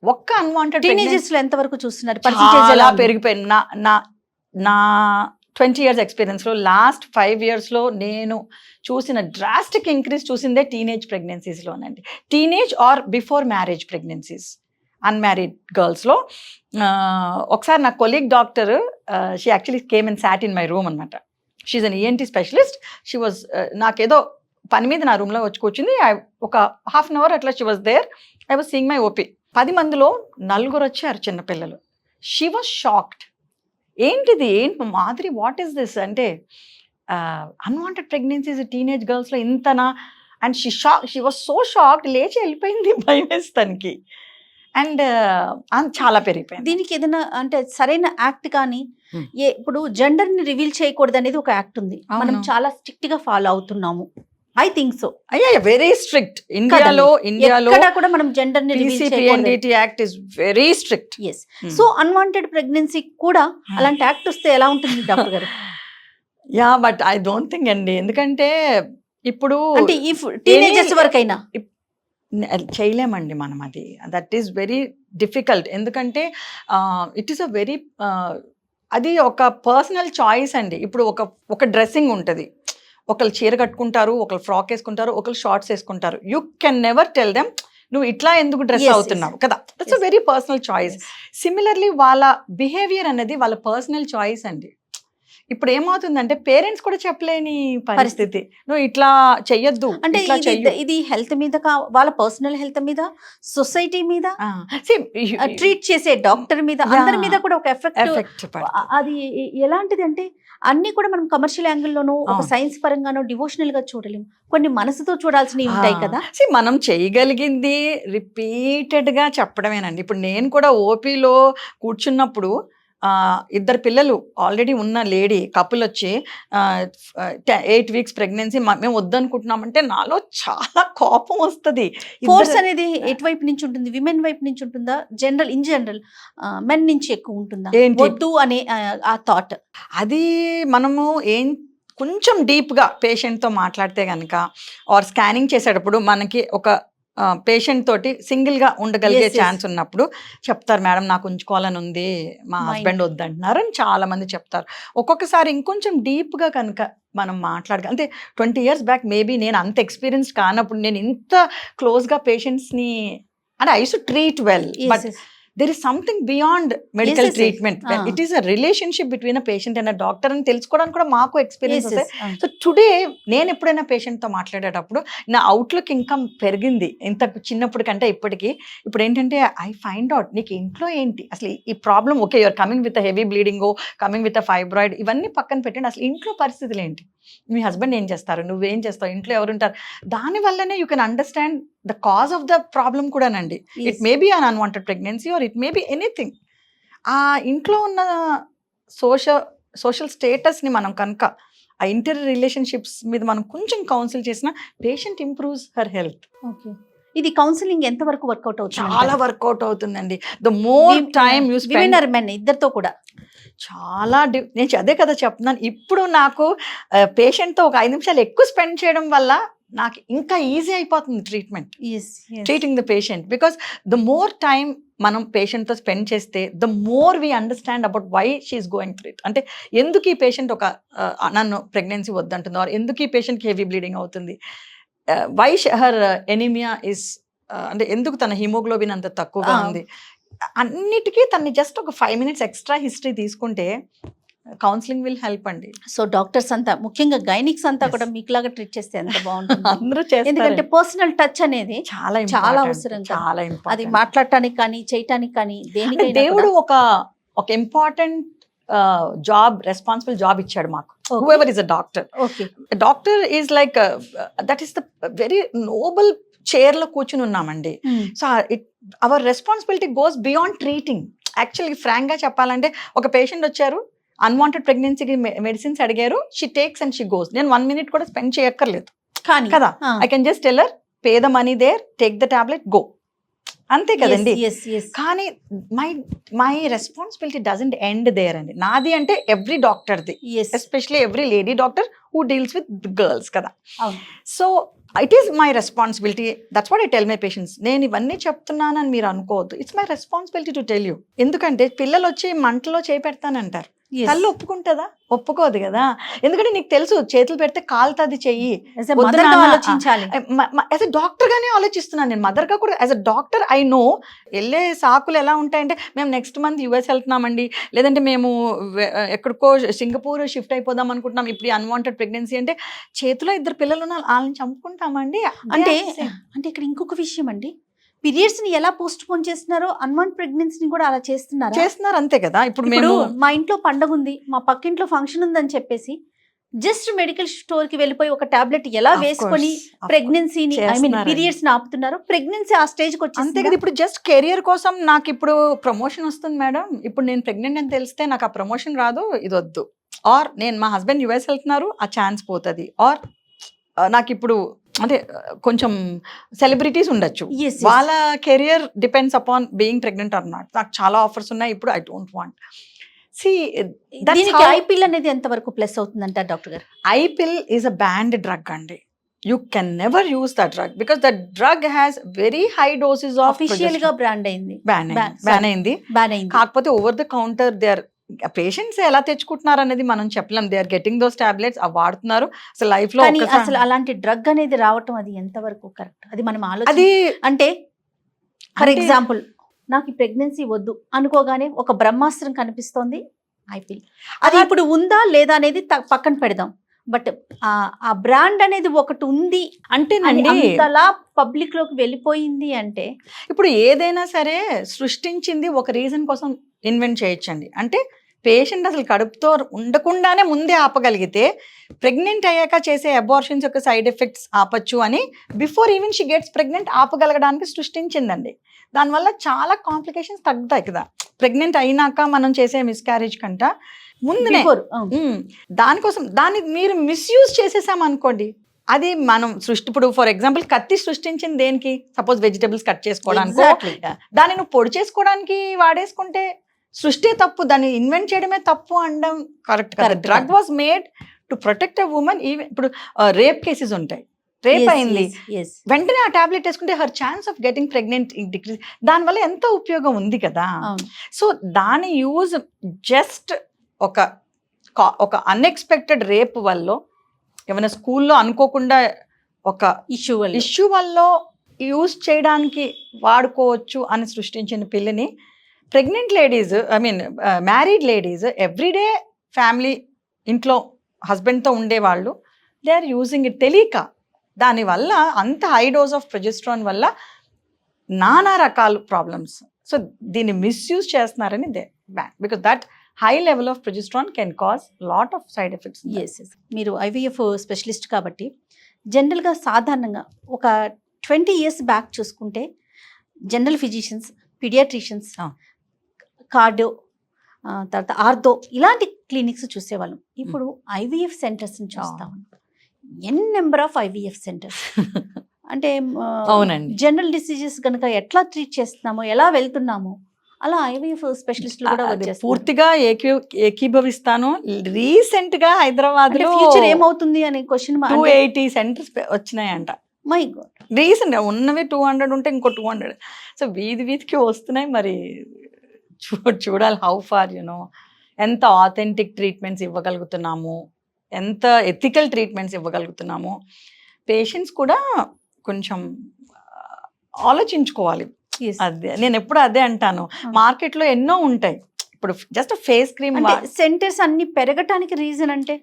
ఒక్క అన్వాంటెడ్ టీనేజర్స్ లో ఎంత వరకు చూస్తున్నారు? చాలా పెరిగిపోయింది. నా 20 years ఎక్స్పీరియన్స్లో లాస్ట్ 5 yearsలో నేను చూసిన డ్రాస్టిక్ ఇంక్రీజ్ చూసిందే టీనేజ్ ప్రెగ్నెన్సీస్లోనండి. Teenage or before marriage pregnancies, unmarried గర్ల్స్లో. ఒకసారి నా colleague doctor, she actually came and sat in my room అనమాట. She's an ENT specialist. She was నాకేదో పని మీద నా రూమ్లో వచ్చి కూర్చుంది. ఒక హాఫ్ అన్ అవర్ అట్లా she was there. I was seeing my OP. 10 మందిలో 4 వచ్చారు చిన్నపిల్లలు. She was shocked. ఏంటిది, ఏంటి మాధురి, వాట్ ఈస్ దిస్ అంటే, అన్వాంటెడ్ ప్రెగ్నెన్సీస్ టీనేజ్ గర్ల్స్లో ఇంతనా? And she was so shocked, లేచి వెళ్ళిపోయింది భయం వేస్తానికి. అండ్ చాలా పెరిగిపోయింది. దీనికి ఏదైనా అంటే సరైన యాక్ట్ కానీ, ఇప్పుడు జెండర్ ని రివీల్ చేయకూడదు అనేది ఒక యాక్ట్ ఉంది, మనం చాలా స్ట్రిక్ట్ గా ఫాలో అవుతున్నాము. I think so. Very strict. ఇండియాలో కూడా మనం జెండర్ ని reveal PCPNDT act is very strict. So unwanted pregnancy కూడా అలాంటి యాక్ట్ వస్తే ఎలా ఉంటుంది డాక్టర్ గారు? బట్ ఐ డోంట్ థింక్ అండి, ఎందుకంటే ఇప్పుడు అంటే ఈ టీనేజర్స్ వరకైనా చేయలేమండి మనం. అది దట్ ఈస్ వెరీ డిఫికల్ట్. ఎందుకంటే ఇట్ ఈస్ అ వెరీ అది ఒక పర్సనల్ చాయిస్ అండి. ఇప్పుడు ఒక డ్రెస్సింగ్ ఉంటుంది, ఒకళ్ళు చీర కట్టుకుంటారు, ఒకళ్ళు ఫ్రాక్ వేసుకుంటారు, ఒకళ్ళు షార్ట్స్ వేసుకుంటారు. You can never tell them నువ్వు ఇట్లా ఎందుకు డ్రెస్ అవుతున్నావు కదా. That's a very personal choice. Similarly వాళ్ళ బిహేవియర్ అనేది వాళ్ళ పర్సనల్ చాయిస్ అండి. ఇప్పుడు ఏమవుతుందంటే పేరెంట్స్ కూడా చెప్పలేని పరిస్థితి, నువ్వు ఇట్లా చెయ్యొద్దు అంటే. ఇది హెల్త్ మీద, వాళ్ళ పర్సనల్ హెల్త్ మీద, సొసైటీ మీద, ట్రీట్ చేసే డాక్టర్ మీద, అందరి మీద కూడా ఒక ఎఫెక్ట్. అది ఎలాంటిది అంటే అన్ని కూడా మనం కమర్షియల్ యాంగిల్లోనూ, ఒక సైన్స్ పరంగానో, డివోషనల్ గా చూడలేము, కొన్ని మనసుతో చూడాల్సినవి ఉంటాయి కదా. మనం చేయగలిగింది రిపీటెడ్ గా చెప్పడమేనండి. ఇప్పుడు నేను కూడా ఓపీలో కూర్చున్నప్పుడు 2 పిల్లలు ఆల్రెడీ ఉన్న లేడీ కపుల్ వచ్చి 8 weeks ప్రెగ్నెన్సీ మేము వద్దనుకుంటున్నామంటే నాలో చాలా కోపం వస్తుంది. ఫోర్స్ అనేది ఎటువైపు నుంచి ఉంటుంది? విమెన్ వైపు నుంచి ఉంటుందా, ఇన్ జనరల్ మెన్ నుంచి ఎక్కువ ఉంటుందా వద్దు అనే ఆ థాట్? అది మనము కొంచెం డీప్గా పేషెంట్తో మాట్లాడితే కనుక, ఆర్ స్కానింగ్ చేసేటప్పుడు మనకి ఒక పేషెంట్ తోటి సింగిల్గా ఉండగలిగే ఛాన్స్ ఉన్నప్పుడు చెప్తారు, మేడం నాకు ఉంచుకోవాలని ఉంది, మా హస్బెండ్ వద్దంటున్నారు అని చాలా మంది చెప్తారు. ఒక్కొక్కసారి ఇంకొంచెం డీప్గా కనుక మనం అంటే 20 years బ్యాక్ మేబీ నేను అంత ఎక్స్పీరియన్స్ కానప్పుడు నేను ఇంత క్లోజ్గా పేషెంట్స్ని అంటే I use to treat well, but there is something beyond medical treatment. It is a relationship between a patient and a doctor అని తెలుసుకోవడానికి కూడా మాకు ఎక్స్పీరియన్స్ వస్తాయి. సో టుడే నేను ఎప్పుడైనా పేషెంట్తో మాట్లాడేటప్పుడు నా అవుట్లుక్ ఇంకా పెరిగింది ఇంత చిన్నప్పుడు కంటే ఇప్పటికీ. ఇప్పుడు ఏంటంటే ఐ ఫైండ్ అవుట్ నీకు ఇంట్లో ఏంటి అసలు ఈ problem. Okay, you're coming with heavy bleeding, coming with fibroid, ఇవన్నీ పక్కన పెట్టండి, అసలు ఇంట్లో పరిస్థితులు ఏంటి, మీ హస్బెండ్ ఏం చేస్తారు, నువ్వేం చేస్తావు, ఇంట్లో ఎవరుంటారు, దానివల్లనే you can understand the cause of the problem కూడానండి. It may be an unwanted pregnancy or it may be anything. ఆ ఇంట్లో ఉన్న సోషల్ స్టేటస్ని మనం కనుక, ఆ ఇంటర్ రిలేషన్షిప్స్ మీద మనం కొంచెం కౌన్సిల్ చేసిన patient improves her health. Okay, ఇది కౌన్సిలింగ్ ఎంత వరకు వర్కౌట్ అవుతుంది? చాలా వర్కౌట్ అవుతుందండి. The more time you spend, men ఇద్దరితో కూడా చాలా నేను అదే కదా చెప్తున్నాను. ఇప్పుడు నాకు పేషెంట్తో ఒక 5 నిమిషాలు ఎక్కువ స్పెండ్ చేయడం వల్ల నాకు ఇంకా ఈజీ అయిపోతుంది treating the patient. Because the more time మనం పేషెంట్తో స్పెండ్ చేస్తే the more we understand about why she's going through it. అంటే ఎందుకు ఈ పేషెంట్ నన్ను ప్రెగ్నెన్సీ వద్దంటుందో, ఎందుకు ఈ పేషెంట్కి హెవీ బ్లీడింగ్ అవుతుంది, వై హర్ ఎనీమియా ఇస్, అంటే ఎందుకు తన హిమోగ్లోబిన్ అంత తక్కువగా ఉంది, అన్నిటికీ తన్ని జస్ట్ ఒక 5 minutes ఎక్స్ట్రా హిస్టరీ తీసుకుంటే కౌన్సిలింగ్ విల్ హెల్ప్ అండి. సో డాక్టర్స్ అంతా, ముఖ్యంగా గైనిక్స్ అంతా కూడా మీకులాగా ట్రీట్ చేస్తే ఎంత బాగుంటుంది. అందరూ ఎందుకంటే పర్సనల్ టచ్ అనేది చాలా అవసరం. చాలా అది మాట్లాడటానికి కానీ, చేయటానికి కానీ, దేనికైనా దేవుడు ఒక ఇంపార్టెంట్ రెస్పాన్సిబుల్ జాబ్ ఇచ్చాడు మాకు. whoever is a doctor. Okay. A doctor is like that is the very noble chair లో కూర్చుని ఉన్నామండి. So our responsibility goes beyond treating. Actually frank గా చెప్పాలంటే, ఒక పేషెంట్ వచ్చారు, అన్వాంటెడ్ ప్రెగ్నెన్సీకి మెడిసిన్స్ అడిగారు, she takes and she goes. నేను 1 minute కూడా స్పెండ్ చేయక్కర్లేదు కదా. I can just tell her, pay the money there, take the tablet, go, అంతే కదండి. కానీ my responsibility doesn't end there అండి. నాది అంటే ఎవ్రీ డాక్టర్ది, especially every lady doctor who deals with girls కదా. So it is my responsibility. That's what I tell my patients. నేను ఇవన్నీ చెప్తున్నానని మీరు అనుకోవద్దు, it's my responsibility to tell you. ఎందుకంటే పిల్లలు వచ్చి మంటలో చేయి పెడతానంటారు, Yes. తల్లి ఒప్పుకుంటుందా? ఒప్పుకోదు కదా. ఎందుకంటే నీకు తెలుసు చేతులు పెడితే కాలుతుంది చెయ్యి. As a mother గా ఆలోచించాలి. యాజ్ అ డాక్టర్ గానే ఆలోచిస్తున్నాను నేను, మదర్ గా కూడా. As a doctor I know వెళ్ళే సాకులు ఎలా ఉంటాయంటే, మేము నెక్స్ట్ మంత్ యుఎస్ వెళ్తున్నామండి, లేదంటే మేము ఎక్కడికో సింగపూర్ షిఫ్ట్ అయిపోదాం అనుకుంటున్నాం, ఇప్పుడు అన్వాంటెడ్ ప్రెగ్నెన్సీ అంటే చేతిలో 2 పిల్లలు ఉన్న వాళ్ళని చంపుకుంటామండి. అంటే ఇక్కడ ఇంకొక విషయం అండి, పీరియడ్స్ ని ఎలా పోస్ట్ పోన్ చేస్తున్నారో అన్వాంట్ ప్రెగ్నెన్సీని కూడా అలా చేస్తున్నారు అంతే కదా. ఇప్పుడు ఇప్పుడు మేము మా ఇంట్లో పండగ ఉంది, మా పక్కింట్లో ఫంక్షన్ ఉందని చెప్పేసి జస్ట్ మెడికల్ స్టోర్ కి వెళ్ళిపోయి ఒక టాబ్లెట్ ఎలా వేసుకొని ప్రెగ్నెన్సీని పీరియడ్స్ ని ఆపుతున్నారు, ప్రెగ్నెన్సీ ఆ స్టేజ్ కి అంతే వచ్చి కదా. ఇప్పుడు జస్ట్ కెరియర్ కోసం నాకు ఇప్పుడు ప్రమోషన్ వస్తుంది మేడం, ఇప్పుడు నేను ప్రెగ్నెంట్ అని తెలిస్తే నాకు ఆ ప్రమోషన్ రాదు, ఇది వద్దు. ఆర్ నేను మా హస్బెండ్ యుఎస్ వెళ్తున్నారు, ఆ ఛాన్స్ పోతుంది. ఆర్ నాకు ఇప్పుడు అంటే కొంచెం సెలబ్రిటీస్ ఉండొచ్చు, వాళ్ళ career depends upon being pregnant are not. నాకు చాలా ఆఫర్స్ ఉన్నాయి ఇప్పుడు, ఐ డోంట్ వాంట్. ఐపిల్ అనేది ఎంత వరకు ప్లస్ అవుతుందంట డాక్టర్ గారు? ఐపిల్ ఈజ్ అ బ్యాండ్ డ్రగ్ అండి. You can never use that drug because that drug has very high doses of official గా బ్రాండ్ అయింది, బ్యాన్ అయింది. కాకపోతే over the counter they are patients ఎలా తెచ్చుకుంటున్నారు అనేది మనం చెప్పలేం. They are getting those tablets, అవి వాడుతున్నారు. అసలు లైఫ్ లో అసలు అలాంటి డ్రగ్ అనేది రావటం అది ఎంత వరకు కరెక్ట్? అది మనం ఆలోచన అంటే ఫర్ ఎగ్జాంపుల్ నాకు ఈ ప్రెగ్నెన్సీ వద్దు అనుకోగానే ఒక బ్రహ్మాస్త్రం కనిపిస్తోంది ఐపిల్, అది ఇప్పుడు ఉందా లేదా అనేది పక్కన పెడదాం. బట్ ఆ బ్రాండ్ అనేది ఒకటి ఉంది అంటే అంతలా పబ్లిక్ లోకి వెళ్ళిపోయింది అంటే, ఇప్పుడు ఏదైనా సరే సృష్టించింది ఒక రీజన్ కోసం ఇన్వెంట్ చేయొచ్చండి. అంటే పేషెంట్ అసలు కడుపుతో ఉండకుండానే ముందే ఆపగలిగితే ప్రెగ్నెంట్ అయ్యాక చేసే అబార్షన్స్ యొక్క సైడ్ ఎఫెక్ట్స్ ఆపచ్చు అని before even she gets pregnant ఆపగలగడానికి సృష్టించిందండి. దానివల్ల చాలా కాంప్లికేషన్స్ తగ్గుతాయి కదా. ప్రెగ్నెంట్ అయినాక మనం చేసే మిస్క్యారేజ్ కంట ముందునే దానికోసం దాన్ని మీరు మిస్యూజ్ చేసేసామనుకోండి, అది మనం ఇప్పుడు ఫర్ ఎగ్జాంపుల్ కత్తి సృష్టించింది దేనికి? సపోజ్ వెజిటబుల్స్ కట్ చేసుకోవడానికి, దాన్ని నువ్వు పొడి చేసుకోవడానికి వాడేసుకుంటే సృష్టి తప్పు, దాన్ని ఇన్వెంట్ చేయడమే తప్పు అనడం కరెక్ట్ కదా. Drug was made to protect a women. Even ఇప్పుడు రేప్ కేసెస్ ఉంటాయి, రేప్ అయింది వెంటనే ఆ టాబ్లెట్ వేసుకుంటే her chance of getting pregnant decrease. దానివల్ల ఎంతో ఉపయోగం ఉంది కదా. సో దాని యూజ్ జస్ట్ ఒక అన్ఎక్స్పెక్టెడ్ రేప్ వల్ల, ఏమైనా స్కూల్లో అనుకోకుండా ఒక ఇష్యూ వల్ల యూజ్ చేయడానికి వాడుకోవచ్చు అని సృష్టించిన పిల్లని pregnant ladies, I mean married ladies, everyday family ఇంట్లో హస్బెండ్తో ఉండేవాళ్ళు, దే ఆర్ యూజింగ్ ఇట్ తెలియక. దానివల్ల అంత హై డోస్ ఆఫ్ ప్రొజెస్ట్రాన్ వల్ల నానా రకాల ప్రాబ్లమ్స్. సో దీన్ని మిస్యూజ్ చేస్తున్నారని they ban, because that high level of progesterone can cause lot of side effects. Yes. మీరు ఐవీఎఫ్ స్పెషలిస్ట్ కాబట్టి జనరల్గా సాధారణంగా ఒక 20 years బ్యాక్ చూసుకుంటే జనరల్ ఫిజిషియన్స్, పీడియాట్రిషియన్స్, కార్డియో, తర్వాత ఆర్థో ఇలాంటి క్లినిక్స్ చూసేవాళ్ళం. ఇప్పుడు ఐవీఎఫ్ సెంటర్స్ని చూస్తాం, ఎన్ నెంబర్ ఆఫ్ ఐవీఎఫ్ సెంటర్స్. అంటే జనరల్ డిసీజెస్ కనుక ఎట్లా ట్రీట్ చేస్తున్నామో, ఎలా వెళ్తున్నామో అలా ఐవీఎఫ్ స్పెషలిస్టులు కూడా వచ్చేస్తారు. పూర్తిగా ఏకీభవిస్తాను. రీసెంట్ గా హైదరాబాద్ లో ఫ్యూచర్ ఏమవుతుంది అనే క్వశ్చన్ 280 సెంటర్స్ వచ్చినాయంట. మై గాడ్, రీసెంట్ ఉన్నవి 200 ఉంటే ఇంకో 200. సో వీధికి వస్తున్నాయి. మరి చూడాలి హౌ ఫార్ ఎంత ఆథెంటిక్ ట్రీట్మెంట్స్ ఇవ్వగలుగుతున్నాము, ఎంత ఎథికల్ ట్రీట్మెంట్స్ ఇవ్వగలుగుతున్నాము. పేషెంట్స్ కూడా కొంచెం ఆలోచించుకోవాలి. అదే నేను ఎప్పుడు అదే అంటాను, మార్కెట్ లో ఎన్నో ఉంటాయి. ఇప్పుడు జస్ట్ ఫేస్ క్రీమ్ సెంటర్స్ అన్ని పెరగటానికి రీజన్ అంటే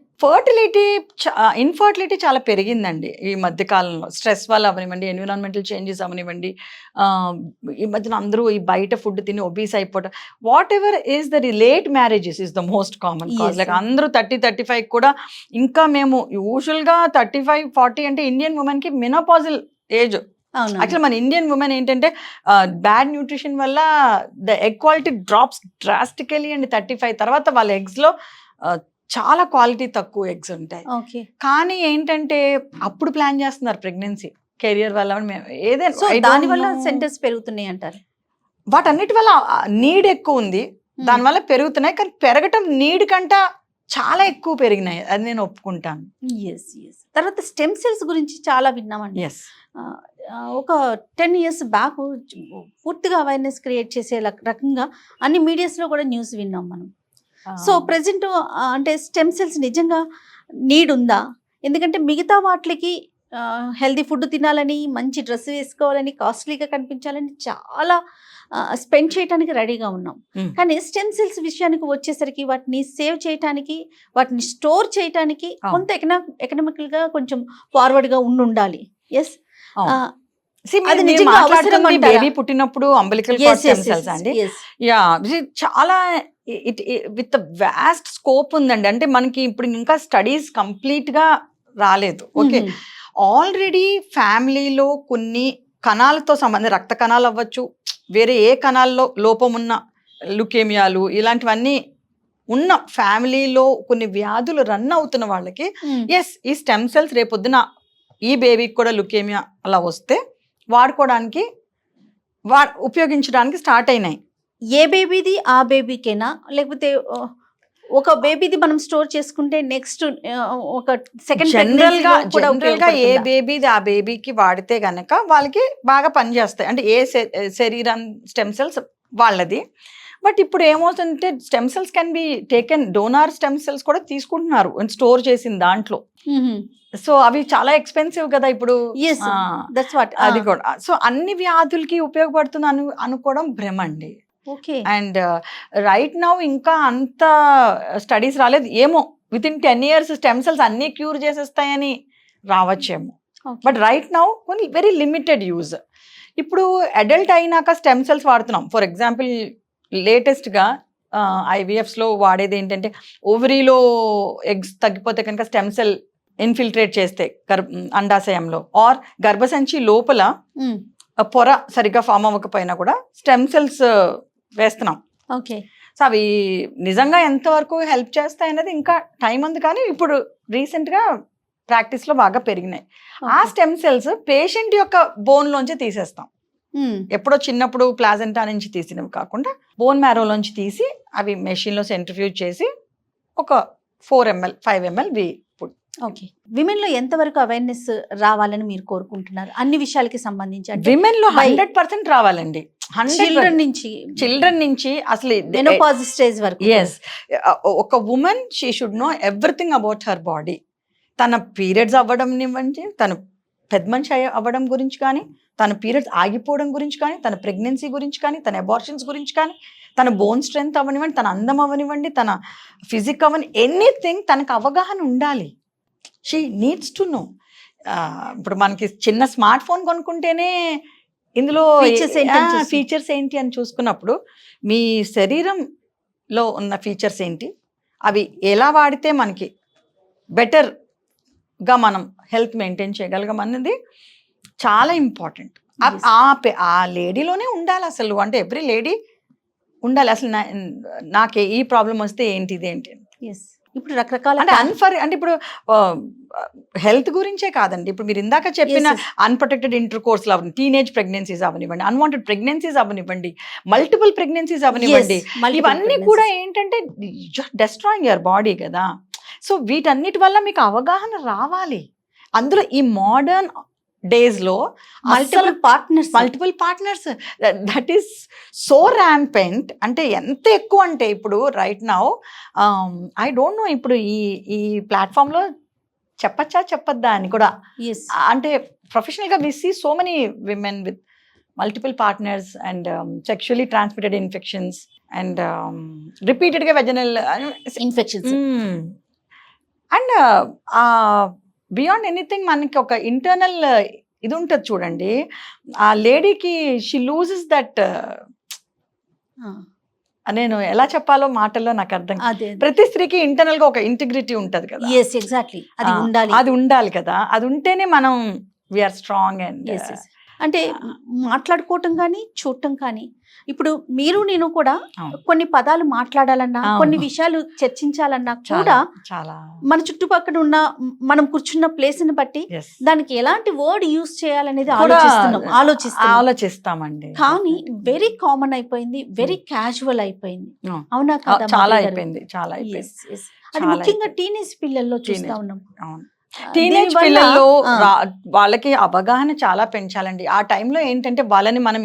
ఇన్ఫర్టిలిటీ చాలా పెరిగిందండి ఈ మధ్య కాలంలో. స్ట్రెస్ వల్ల అవనివ్వండి, ఎన్విరాన్మెంటల్ చేంజెస్ అవనివ్వండి, ఈ మధ్యన అందరూ ఈ బయట ఫుడ్ తిని ఒబీస్ అయిపోవడం, what ever is the late marriages is the most common cause. Like అందరూ 30-35 కూడా, ఇంకా మేము యూజువల్గా 35-40 అంటే ఇండియన్ ఉమెన్ కి మెనోపాజల్ ఏజ్. యాక్చువల్ మన ఇండియన్ ఉమెన్ ఏంటంటే బ్యాడ్ న్యూట్రిషన్ వల్ల the egg quality drops drastically and 35 తర్వాత వాళ్ళ ఎగ్స్ లో చాలా క్వాలిటీ తక్కువ ఎగ్స్ ఉంటాయి. కానీ ఏంటంటే అప్పుడు ప్లాన్ చేస్తున్నారు ప్రెగ్నెన్సీ కెరియర్ వల్ల, ఏదైనా దాని వల్ల సెంటర్స్ పెరుగుతున్నాయి అంటారు. వాటన్నిటి వల్ల నీడ్ ఎక్కువ ఉంది, దానివల్ల పెరుగుతున్నాయి. కానీ పెరగటం నీడ్ కంటే చాలా ఎక్కువ పెరిగినాయి, అది నేను ఒప్పుకుంటాను. తర్వాత స్టెమ్ సెల్స్ గురించి చాలా విన్నామండి. ఒక 10 years బ్యాక్ పూర్తిగా అవేర్నెస్ క్రియేట్ చేసే రకంగా అన్ని మీడియాస్లో కూడా న్యూస్ విన్నాం మనం. సో ప్రెసెంట్ అంటే స్టెమ్ సెల్స్ నిజంగా నీడ్ ఉందా? ఎందుకంటే మిగతా వాటికి హెల్దీ ఫుడ్ తినాలని, మంచి డ్రెస్ వేసుకోవాలని, కాస్ట్లీగా కనిపించాలని చాలా స్పెండ్ చేయడానికి రెడీగా ఉన్నాం. కానీ స్టెమ్ సెల్స్ విషయానికి వచ్చేసరికి వాటిని సేవ్ చేయడానికి, వాటిని స్టోర్ చేయడానికి కొంత ఎకనామికల్గా కొంచెం ఫార్వర్డ్గా ఉండాలి. ఎస్, అది నిజంగా అవసరం అంటారా? బేబీ పుట్టినప్పుడు అంబిలికల్ కార్డ్ స్టెమ్ సెల్స్ అండి. యా, చాలా విత్ వాస్ట్ స్కోప్ ఉందండి. అంటే మనకి ఇప్పుడు ఇంకా స్టడీస్ కంప్లీట్ గా రాలేదు. ఓకే, ఆల్రెడీ ఫ్యామిలీలో కొన్ని కణాలతో సంబంధం, రక్త కణాలు అవ్వచ్చు, వేరే ఏ కణాల్లో లోపం ఉన్న లుకేమియాలు ఇలాంటివన్నీ ఉన్న ఫ్యామిలీలో కొన్ని వ్యాధులు రన్ అవుతున్న వాళ్ళకి ఎస్, ఈ స్టెమ్ సెల్స్ రేపొద్దున ఈ బేబీకి కూడా లుకేమియా అలా వస్తే వాడుకోవడానికి ఉపయోగించడానికి స్టార్ట్ అయినాయి. ఏ బేబీది ఆ బేబీకేనా, లేకపోతే ఒక బేబీది మనం స్టోర్ చేసుకుంటే నెక్స్ట్ ఒక సెకండ్ జనరల్ గా ఏ బేబీది ఆ బేబీకి వాడితే గనక వాళ్ళకి బాగా పనిచేస్తాయి. అంటే ఏ శరీరం స్టెమ్ సెల్స్ వాళ్ళది. బట్ ఇప్పుడు ఏమవుతుందంటే stem cells can be taken, donor stem cells కూడా తీసుకుంటున్నారు స్టోర్ చేసిన దాంట్లో. సో అవి చాలా ఎక్స్పెన్సివ్ కదా ఇప్పుడు. అది కూడా. సో అన్ని వ్యాధులకి ఉపయోగపడుతుంది అనుకోవడం భ్రమ అండి. అండ్ రైట్ నౌ ఇంకా అంత స్టడీస్ రాలేదు. ఏమో with in 10 years stem cells అన్ని క్యూర్ చేసేస్తాయని రావచ్చేమో. బట్ రైట్ నౌ కొన్ని వెరీ లిమిటెడ్ యూజ్. ఇప్పుడు అడల్ట్ అయినాక స్టెమ్ సెల్స్ వాడుతున్నాం. ఫర్ ఎగ్జాంపుల్ లేటెస్ట్గా IVFs లో వాడేది ఏంటంటే, ఓవరీలో ఎగ్స్ తగ్గిపోతే కనుక స్టెమ్ సెల్ ఇన్ఫిల్ట్రేట్ చేస్తే అండాశయంలో, ఆర్ గర్భసంచి లోపల పొర సరిగ్గా ఫామ్ అవ్వకపోయినా కూడా స్టెమ్ సెల్స్ వేస్తున్నాం. ఓకే, సో అవి నిజంగా ఎంతవరకు హెల్ప్ చేస్తాయి అనేది ఇంకా టైం ఉంది. కానీ ఇప్పుడు రీసెంట్గా ప్రాక్టీస్లో బాగా పెరిగినాయి. ఆ స్టెమ్ సెల్స్ పేషెంట్ యొక్క బోన్లోంచి తీసేస్తాం. ఎప్పుడో చిన్నప్పుడు ప్లాజెంటా నుంచి తీసినవి కాకుండా బోన్ మ్యారోలోంచి తీసి అవి మెషిన్లో సెంట్రిఫ్యూజ్ చేసి ఒక 4 ml 5 ml ఓకే, విమెన్ లో ఎంతవరకు అవేర్నెస్ రావాలని మీరు కోరుకుంటున్నారు అన్ని విషయాలకి సంబంధించి? విమెన్ లో 100% రావాలండి. చిల్డ్రన్ నుంచి అసలు మెనోపాజ్ స్టేజ్ వరకు. ఎస్, ఒక women she should know everything about her body. తన పీరియడ్స్ అవ్వడం ఇవ్వండి, తను పెద్ద మనిషి అవ్వడం గురించి కానీ, తన పీరియడ్స్ ఆగిపోవడం గురించి కానీ, తన ప్రెగ్నెన్సీ గురించి కానీ, తన అబార్షన్స్ గురించి కానీ, తన బోన్ స్ట్రెంగ్త్ అవ్వనివ్వండి, తన అందం అవ్వనివ్వండి, తన ఫిజిక్ అవ్వని, ఎనీథింగ్ తనకు అవగాహన ఉండాలి. She needs to know. ఇప్పుడు మనకి చిన్న స్మార్ట్ ఫోన్ కొనుక్కుంటేనే ఇందులో ఫీచర్స్ ఏంటి అని చూసుకున్నప్పుడు, మీ శరీరంలో ఉన్న ఫీచర్స్ ఏంటి, అవి ఎలా వాడితే మనకి బెటర్గా మనం హెల్త్ మెయింటైన్ చేయగలగం అన్నది చాలా ఇంపార్టెంట్. ఆ లేడీలోనే ఉండాలి అసలు. అంటే ఎవ్రీ లేడీ ఉండాలి అసలు. నాకే ఈ ప్రాబ్లం వస్తే ఏంటిది ఏంటి. ఇప్పుడు రకరకాల అంటే ఇప్పుడు హెల్త్ గురించే కాదండి. ఇప్పుడు మీరు ఇందాక చెప్పిన అన్ప్రొటెక్టెడ్ ఇంటర్ కోర్స్లు అవన్నీ, టీనేజ్ ప్రెగ్నెన్సీస్ అవనివ్వండి, అన్వాంటెడ్ ప్రెగ్నెన్సీస్ అవనివ్వండి, మల్టిపుల్ ప్రెగ్నెన్సీస్ అవనివ్వండి, ఇవన్నీ కూడా ఏంటంటే డెస్ట్రాయింగ్ యువర్ బాడీ కదా. సో వీటన్నిటి వల్ల మీకు అవగాహన రావాలి. అందులో ఈ మోడర్న్ డేస్ లో multiple partners that is so rampant. అంటే ఎంత ఎక్కువ అంటే ఇప్పుడు right now I don't know ఇప్పుడు ఈ ప్లాట్ఫామ్ లో చెప్పొద్దా అని కూడా. అంటే ప్రొఫెషనల్ గా we see so many women with multiple partners and sexually transmitted infections and repeated గా vaginal infections. And beyond anything మనకి ఒక ఇంటర్నల్ ఇది ఉంటుంది చూడండి, ఆ లేడీకి షీ లూజెస్ దట్. నేను ఎలా చెప్పాలో మాటల్లో నాకు అర్థం. ప్రతి స్త్రీకి ఇంటర్నల్ గా ఒక ఇంటిగ్రిటీ ఉంటది కదా. ఎగ్జాక్ట్లీ, అది ఉండాలి కదా. అది ఉంటేనే మనం వీఆర్ స్ట్రాంగ్. అండ్ అంటే మాట్లాడుకోవటం కానీ చూడటం కానీ, ఇప్పుడు మీరు నేను కూడా కొన్ని పదాలు మాట్లాడాలన్నా, కొన్ని విషయాలు చర్చించాలన్నా కూడా మన చుట్టుపక్కల ఉన్న మనం కూర్చున్న ప్లేస్ ని బట్టి దానికి ఎలాంటి వర్డ్ యూజ్ చేయాలనేది ఆలోచిస్తామండి. కానీ వెరీ కామన్ అయిపోయింది, వెరీ క్యాజువల్ అయిపోయింది. అవునా కదా? చాలా అయిపోయింది. అది ముఖ్యంగా టీనేజ్ పిల్లల్లో చూస్తా ఉన్నాం. టీనేజ్ పిల్లల్లో వాళ్ళకి అవగాహన చాలా పెంచాలండి. ఆ టైంలో ఏంటంటే వాళ్ళని మనం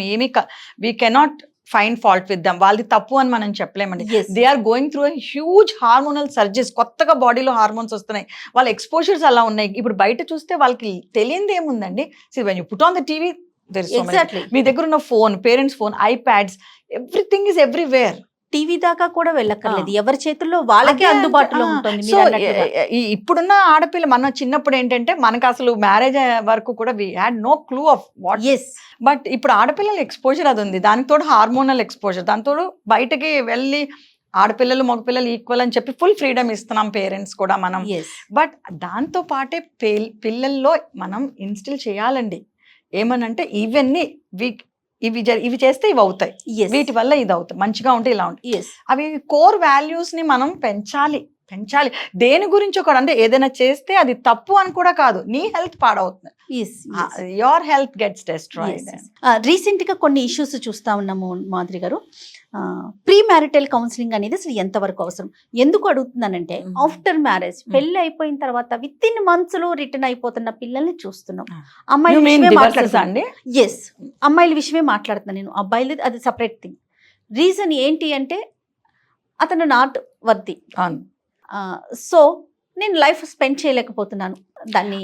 we cannot find fault with them, వాళ్ళది తప్పు అని మనం చెప్పలేమండి. Yes. They are going through huge hormonal surges, కొత్తగా బాడీలో హార్మోన్స్ వస్తున్నాయి, వాళ్ళ ఎక్స్పోజర్స్ అలా ఉన్నాయి. ఇప్పుడు బయట చూస్తే వాళ్ళకి తెలియంది ఏముందండి, when you put on the TV there is so many, exactly. మీ దగ్గర ఉన్న phone, parents phone, iPads, everything is everywhere. TV దాకా కూడా వెళ్ళక్కర్లేదు, ఎవరి చేతుల్లో వాళ్ళకే అందుబాటులో ఉంటుంది. సో మీరు అన్నట్టుగా. ఇప్పుడున్న ఆడపిల్ల, మన చిన్నప్పుడు ఏంటంటే మనకు అసలు మ్యారేజ్ వరకు కూడా we had no clue of what. Yes. But ఇప్పుడు ఆడపిల్లల ఎక్స్పోజర్ అది ఉంది, దానికి తోడు హార్మోనల్ ఎక్స్పోజర్, దాని తోడు బయటకి వెళ్ళి ఆడపిల్లలు మగపిల్లలు ఈక్వల్ అని చెప్పి ఫుల్ ఫ్రీడమ్ ఇస్తున్నాం పేరెంట్స్ కూడా మనం. Yes. బట్ దాంతో పాటే పిల్లల్లో మనం ఇన్స్టిల్ చేయాలండి, ఏమనంటే ఇవన్నీ ఇవి చేస్తే ఇవి అవుతాయి, Yes. వీటి వల్ల ఇది అవుతాయి, మంచిగా ఉంటే ఇలా ఉంటాయి. Yes. అవి కోర్ వాల్యూస్ ని మనం పెంచాలి. దేని గురించి కూడా, అంటే ఏదైనా చేస్తే అది తప్పు అని కూడా కాదు, నీ హెల్త్ పాడవుతుంది, Yes. Yes. Your health gets destroyed. Recent గా కొన్ని ఇష్యూస్ చూస్తా ఉన్నాము మాధురి గారు. ప్రీ మ్యారిటల్ కౌన్సిలింగ్ అనేది అసలు ఎంతవరకు అవసరం, ఎందుకు అడుగుతున్నానంటే ఆఫ్టర్ మ్యారేజ్ పెళ్లి అయిపోయిన తర్వాత విత్ ఇన్ మంత్స్ లో రిటర్న్ అయిపోతున్న పిల్లల్ని చూస్తున్నాం. అమ్మాయిల విషయమే మాట్లాడుతున్నా అండి. ఎస్, అమ్మాయిల విషయమే మాట్లాడుతున్నా నేను, అబ్బాయిలు అది సపరేట్ థింగ్. రీజన్ ఏంటి అంటే అతను నాట్ వర్తి, సో నేను లైఫ్ స్పెండ్ చేయలేకపోతున్నాను దాన్ని.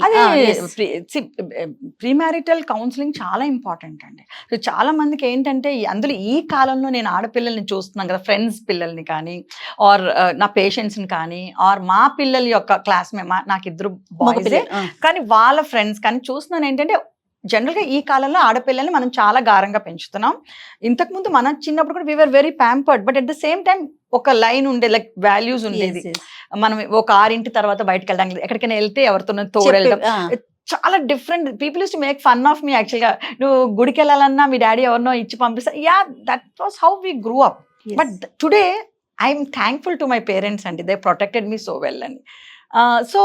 ప్రీ మ్యారిటల్ కౌన్సిలింగ్ చాలా ఇంపార్టెంట్ అండి. సో చాలా మందికి ఏంటంటే అందులో ఈ కాలంలో నేను ఆడపిల్లల్ని చూస్తున్నాను కదా, ఫ్రెండ్స్ పిల్లల్ని కానీ, ఆర్ నా పేషెంట్స్ని కానీ, ఆర్ మా పిల్లల యొక్క నాకు ఇద్దరు బాయ్స్ కానీ వాళ్ళ ఫ్రెండ్స్ కానీ చూస్తున్నాను ఏంటంటే జనరల్గా ఈ కాలంలో ఆడపిల్లల్ని మనం చాలా గారంగా పెంచుతున్నాం. ఇంతకుముందు మన చిన్నప్పుడు కూడా we're very pampered, but at the same time ఒక లైన్ ఉండే, లైక్ వాల్యూస్ ఉండేది. మనం ఒక 6 తర్వాత బయటకు వెళ్ళడం, ఎక్కడికైనా వెళ్తే ఎవరితో తోడెళ్ళడం, చాలా different. People use to make fun of me యాక్చువల్గా. నువ్వు గుడికి వెళ్ళాలన్నా మీ డాడీ ఎవరినో ఇచ్చి పంపిస్తా, yeah that was how we grew up. But today I'm thankful to my parents అండి, they protected me so well అని. సో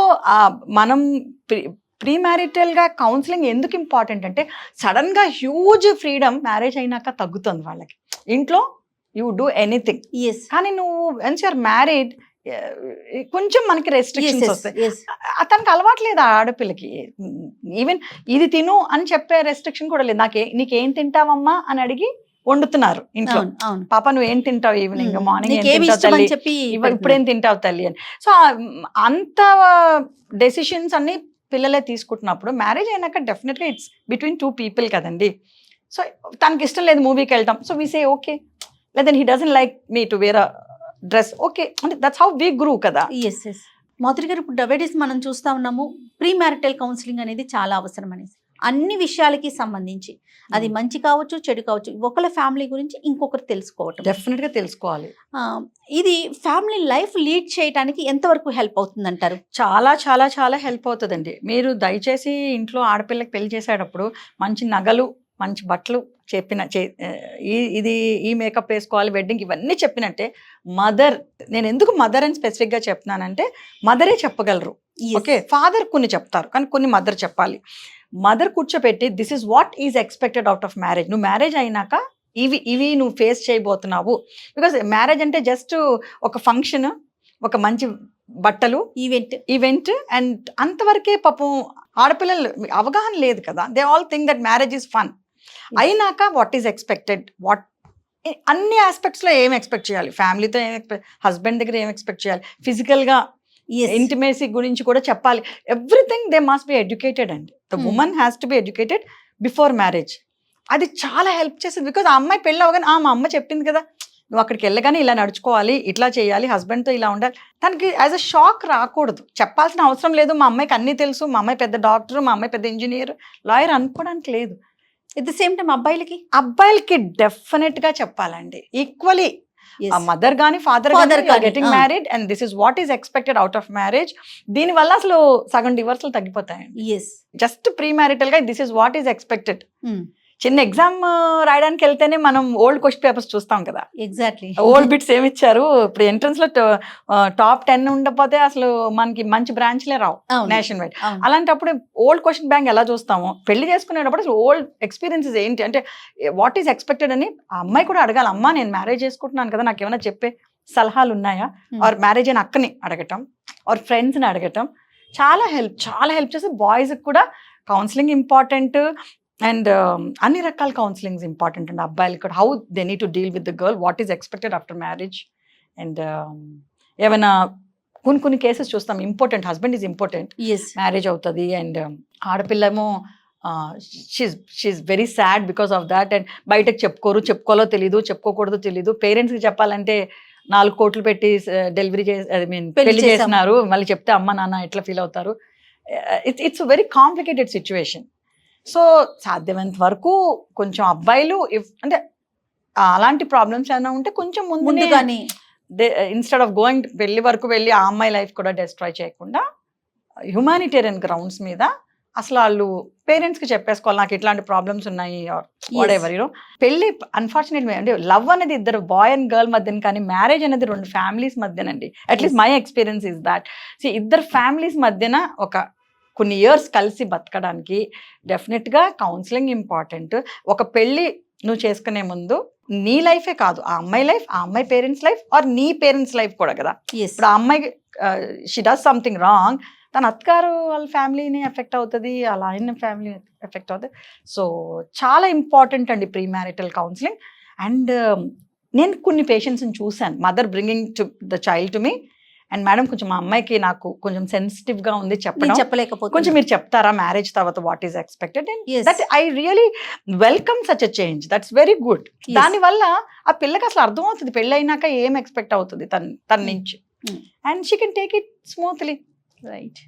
మనం ప్రీ మ్యారిటల్గా కౌన్సిలింగ్ ఎందుకు ఇంపార్టెంట్ అంటే సడన్గా హ్యూజ్ ఫ్రీడమ్ మ్యారేజ్ అయినాక తగ్గుతుంది వాళ్ళకి. ఇంట్లో యూ డూ ఎనీథింగ్, కానీ నువ్వు వన్స్ యూఆర్ మ్యారీడ్ కొంచెం మనకి రెస్ట్రిక్షన్స్ వస్తాయి. అతనికి అలవాట్లేదు ఆ ఆడపిల్లకి, ఈవెన్ ఇది తిను అని చెప్పే రెస్ట్రిక్షన్ కూడా లేదు. నీకేం తింటావమ్మా అని అడిగి వండుతున్నారు ఇంట్లో, పాప నువ్వు ఏం తింటావు ఈవినింగ్, మార్నింగ్ ఏం తింటావు తల్లి, ఇప్పుడేం తింటావు తల్లి అని. సో అంత డెసిషన్స్ అన్ని పిల్లలే తీసుకుంటున్నప్పుడు మ్యారేజ్ అయినాక డెఫినెట్గా ఇట్స్ బిట్వీన్ 2 people కదండి. సో తనకి ఇష్టం లేదు మూవీకి వెళ్తాం, సో వీ సే ఓకే, లేదంటే he doesn't like me to wear a dress, okay, అంటే దట్స్ హౌ వీ గ్రూ కదా. ఎస్. మాధురి గారు, ఇప్పుడు నవేడేస్ మనం చూస్తా ఉన్నాము ప్రీ మ్యారిటల్ కౌన్సిలింగ్ అనేది చాలా అవసరం అనేసి, అన్ని విషయాలకి సంబంధించి, అది మంచి కావచ్చు చెడు కావచ్చు, ఒకళ్ళ ఫ్యామిలీ గురించి ఇంకొకరు తెలుసుకోవటం డెఫినెట్గా తెలుసుకోవాలి. ఇది ఫ్యామిలీ లైఫ్ లీడ్ చేయడానికి ఎంతవరకు హెల్ప్ అవుతుంది అంటారు? చాలా చాలా చాలా హెల్ప్ అవుతుందండి. మీరు దయచేసి ఇంట్లో ఆడపిల్లకి పెళ్లి చేసేటప్పుడు మంచి నగలు, మంచి బట్టలు ఇది ఈ మేకప్ వేసుకోవాలి, వెడ్డింగ్, ఇవన్నీ చెప్పినట్టే మదర్, నేను ఎందుకు మదర్ అని స్పెసిఫిక్గా చెప్తున్నానంటే మదరే చెప్పగలరు. ఓకే, ఫాదర్ కొన్ని చెప్తారు కానీ కొన్ని మదర్ చెప్పాలి. మదర్ కూర్చోపెట్టి this is what is expected out of marriage, నువ్వు మ్యారేజ్ అయినాక ఇవి నువ్వు ఫేస్ చేయబోతున్నావు. బికాస్ మ్యారేజ్ అంటే జస్ట్ ఒక ఫంక్షన్, ఒక మంచి బట్టలు, ఈవెంట్ అండ్ అంతవరకే. పాపం ఆడపిల్లలు అవగాహన లేదు కదా, they all think that marriage is fun. అయినాక వాట్ ఈజ్ ఎక్స్పెక్టెడ్, అన్ని ఆస్పెక్ట్స్లో ఏం ఎక్స్పెక్ట్ చేయాలి, ఫ్యామిలీతో ఏం హస్బెండ్ దగ్గర ఏం ఎక్స్పెక్ట్ చేయాలి, ఫిజికల్గా ఇంటిమేసీ గురించి కూడా చెప్పాలి. Everything they must be educated అండి. The women has to be educated before marriage. అది చాలా హెల్ప్ చేస్తుంది. బికాజ్ ఆ అమ్మాయి పెళ్ళి అవగానే మా అమ్మ చెప్పింది కదా, నువ్వు అక్కడికి వెళ్ళగానే ఇలా నడుచుకోవాలి, ఇట్లా చేయాలి, హస్బెండ్తో ఇలా ఉండాలి, తనకి యాజ్ అ షాక్ రాకూడదు. చెప్పాల్సిన అవసరం లేదు, మా అమ్మాయికి అన్నీ తెలుసు, మా అమ్మాయి పెద్ద డాక్టర్, మా అమ్మాయి పెద్ద ఇంజనీర్, లాయర్ అనుకోవడానికి లేదు. ఎట్ ద సేమ్ టైం అబ్బాయిలకి డెఫినెట్ గా చెప్పాలండి, ఈక్వలీ. మదర్ గానీ father getting married and this is what is expected out of marriage. దీని వల్ల అసలు సగం డివర్స్లు తగ్గిపోతాయండి. జస్ట్ ప్రీ మ్యారిటల్ గా this is what is expected. చిన్న ఎగ్జామ్ రాయడానికి వెళ్తేనే మనం ఓల్డ్ క్వశ్చన్ పేపర్స్ చూస్తాం కదా, ఎగ్జాక్ట్లీ ఓల్డ్ బిట్స్ ఏమి ఇచ్చారు. ఇప్పుడు ఎంట్రన్స్ లో టాప్ 10 ఉండకపోతే అసలు మనకి మంచి బ్రాంచ్లే రావు నేషన్ వైడ్. అలాంటప్పుడు ఓల్డ్ క్వశ్చన్ బ్యాంక్ ఎలా చూస్తాము, పెళ్లి చేసుకునేటప్పుడు అసలు ఓల్డ్ ఎక్స్పీరియన్సెస్ ఏంటి అంటే వాట్ ఈస్ ఎక్స్పెక్టెడ్ అని ఆ అమ్మాయి కూడా అడగాలి. అమ్మా నేను మ్యారేజ్ చేసుకుంటున్నాను కదా, నాకు ఏమైనా చెప్పే సలహాలు ఉన్నాయా, ఆర్ మ్యారేజ్ అయిన అక్కని అడగటం, ఆర్ ఫ్రెండ్స్ని అడగటం చాలా హెల్ప్ చేస్తే బాయ్స్కి కూడా కౌన్సిలింగ్ ఇంపార్టెంట్. అండ్ అన్ని రకాల కౌన్సిలింగ్స్ ఇంపార్టెంట్ అండి అబ్బాయిలు కూడా. How they need to deal with the girl, what is expected after marriage. And ఏమైనా కొన్ని కేసెస్ చూస్తాం, important husband is important, marriage అవుతుంది అండ్ ఆడపిల్లేమో she very sad because of that. And బయటకు చెప్పుకోవాలో తెలీదు, చెప్పుకోకూడదో తెలీదు. పేరెంట్స్కి చెప్పాలంటే 4 కోట్లు పెట్టి డెలివరీ పెళ్లి చేస్తున్నారు, మళ్ళీ చెప్తే అమ్మ నాన్న ఎట్లా ఫీల్ అవుతారు. It's very complicated situation. So సాధ్యమైనంత వరకు కొంచెం అబ్బాయిలు అంటే అలాంటి ప్రాబ్లమ్స్ ఏమైనా ఉంటే కొంచెం ముందుగానే ఇన్స్టెడ్ ఆఫ్ గోయింగ్ పెళ్లి వరకు వెళ్ళి ఆ అమ్మాయి లైఫ్ కూడా డిస్ట్రాయ్ చేయకుండా హ్యుమానిటేరియన్ గ్రౌండ్స్ మీద అసలు వాళ్ళు పేరెంట్స్కి చెప్పేసుకోవాలి, నాకు ఇట్లాంటి ప్రాబ్లమ్స్ ఉన్నాయి వాట్ ఎవర్ యూనో. పెళ్ళి అన్ఫార్చునేట్లీ అంటే లవ్ అనేది ఇద్దరు బాయ్ అండ్ గర్ల్ మధ్యన, కానీ మ్యారేజ్ అనేది 2 ఫ్యామిలీస్ మధ్యనండి. At least my experience is that. So ఇద్దరు ఫ్యామిలీస్ మధ్యన కొన్ని ఇయర్స్ కలిసి బతకడానికి డెఫినెట్గా కౌన్సిలింగ్ ఇంపార్టెంట్. ఒక పెళ్ళి నువ్వు చేసుకునే ముందు నీ లైఫే కాదు, ఆ అమ్మాయి లైఫ్, ఆ అమ్మాయి పేరెంట్స్ లైఫ్ ఆర్ నీ పేరెంట్స్ లైఫ్ కూడా కదా. ఇప్పుడు ఆ అమ్మాయి షీ డస్ సంథింగ్ రాంగ్, తన అత్తగారు వాళ్ళ ఫ్యామిలీని ఎఫెక్ట్ అవుతుంది, అలా ఆయన ఫ్యామిలీ ఎఫెక్ట్ అవుతుంది. సో చాలా ఇంపార్టెంట్ అండి ప్రీ మ్యారిటల్ కౌన్సిలింగ్. అండ్ నేను కొన్ని పేషెంట్స్ని చూశాను, mother bringing to the child to me, and madam కొంచెం మా అమ్మాయికి నాకు కొంచెం సెన్సిటివ్గా ఉంది చెప్పలేకపోతే కొంచెం మీరు చెప్తారా మ్యారేజ్ తర్వాత what is expected. That I really welcome such a change, that's very good. దానివల్ల ఆ పిల్లకి అసలు అర్థం అవుతుంది పెళ్ళి అయినాక ఏం ఎక్స్పెక్ట్ అవుతుంది తన నుంచి, and she can take it smoothly. Right.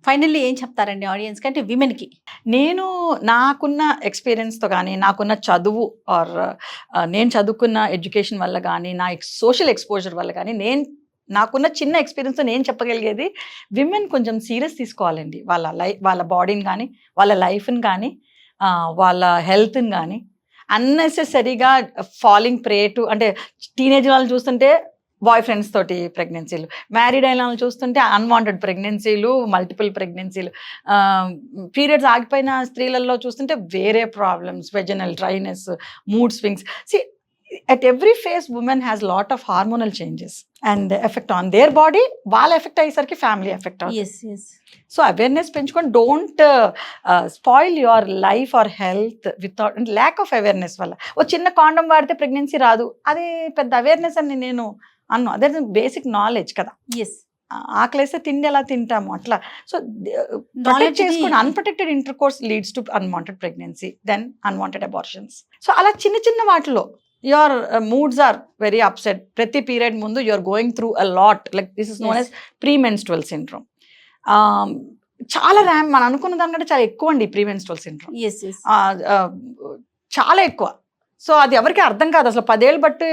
Finally ఏం చెప్తారండి ఆడియన్స్ కంటే విమెన్కి? నేను నాకున్న ఎక్స్పీరియన్స్తో కానీ, నాకున్న చదువు ఆర్ నేను చదువుకున్న ఎడ్యుకేషన్ వల్ల కానీ, నా సోషల్ ఎక్స్పోజర్ వల్ల కానీ, నాకున్న చిన్న ఎక్స్పీరియన్స్తో నేను చెప్పగలిగేది, విమెన్ కొంచెం సీరియస్ తీసుకోవాలండి వాళ్ళ బాడీని కానీ, వాళ్ళ లైఫ్ని కానీ, వాళ్ళ హెల్త్ని కానీ. అన్నెసెసరీగా ఫాలింగ్ ప్రే టు, అంటే టీనేజ్ వాళ్ళు చూస్తుంటే బాయ్ ఫ్రెండ్స్ తోటి ప్రెగ్నెన్సీలు, మ్యారీడ్ అయిన వాళ్ళు చూస్తుంటే అన్వాంటెడ్ ప్రెగ్నెన్సీలు, మల్టిపుల్ ప్రెగ్నెన్సీలు, పీరియడ్స్ ఆగిపోయిన స్త్రీలలో చూస్తుంటే వేరే problems, vaginal dryness, mood swings. See at every phase women has lot of hormonal changes and effect on their body, వాళ్ళ ఎఫెక్ట్ అయ్యేసరికి ఫ్యామిలీ ఎఫెక్ట్ అవుతుంది. సో అవేర్నెస్ పెంచుకొని don't spoil your life or health without lack of awareness వల్ల. ఓ చిన్న కాండం వాడితే pregnancy రాదు, అదే పెద్ద అవేర్నెస్ అని నేను అన్నా, అదే బేసిక్ నాలెడ్జ్ కదా. ఆకలేస్తే తిండి ఎలా తింటాము అట్లా. సో ప్రొటెక్ట్ చేసుకుని unprotected intercourse leads to unwanted pregnancy, then unwanted abortions. So అలా చిన్న వాటిలో your moods are very upset, ప్రతి పీరియడ్ ముందు you are going through a lot, like this is known as premenstrual syndrome. చాలా మనం అనుకున్న దానికంటే చాలా ఎక్కువ అండి ప్రీమెన్స్ట్రువల్ సిండ్రోమ్, చాలా ఎక్కువ. సో అది ఎవరికి అర్థం కాదు అసలు. 10 ఏళ్ళు బట్టి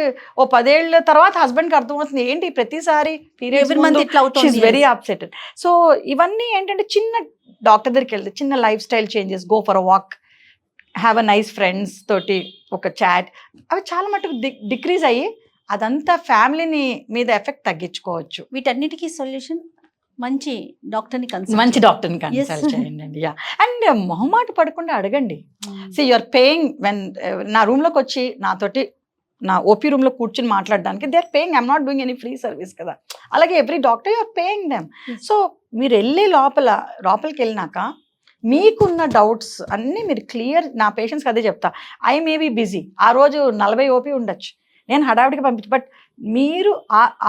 10 ఏళ్ళ తర్వాత హస్బెండ్కి అర్థం అవుతుంది ఏంటి ప్రతిసారి పీరియడ్స్ వెరీ అప్సెటెడ్. సో ఇవన్నీ ఏంటంటే చిన్న డాక్టర్ దగ్గరికి వెళ్తే చిన్న life style changes, go for a walk, have a nice friends తోటి ఒక చాట్, అవి చాలా మటుకు డిక్రీజ్ అయ్యి అదంతా ఫ్యామిలీని మీద ఎఫెక్ట్ తగ్గించుకోవచ్చు. వీటన్నిటికీ సొల్యూషన్ మంచి డాక్టర్ని కన్సల్ట్ చేయండి. అండ్ మొహమాట పడకుండా అడగండి. సో యూఆర్ పేయింగ్ వెన్ నా రూమ్లోకి వచ్చి నాతోటి నా ఓపీ రూమ్లో కూర్చుని మాట్లాడడానికి they are paying, I'm not doing any free service కదా. అలాగే every doctor you're paying them. So మీరు వెళ్ళే లోపలికి వెళ్ళినాక మీకున్న డౌట్స్ అన్నీ మీరు క్లియర్, నా పేషెంట్స్కి అదే చెప్తా, ఐ మే బీ బిజీ, ఆ రోజు 40 ఓపీ ఉండొచ్చు, నేను హడావిడికి పంపించు, బట్ మీరు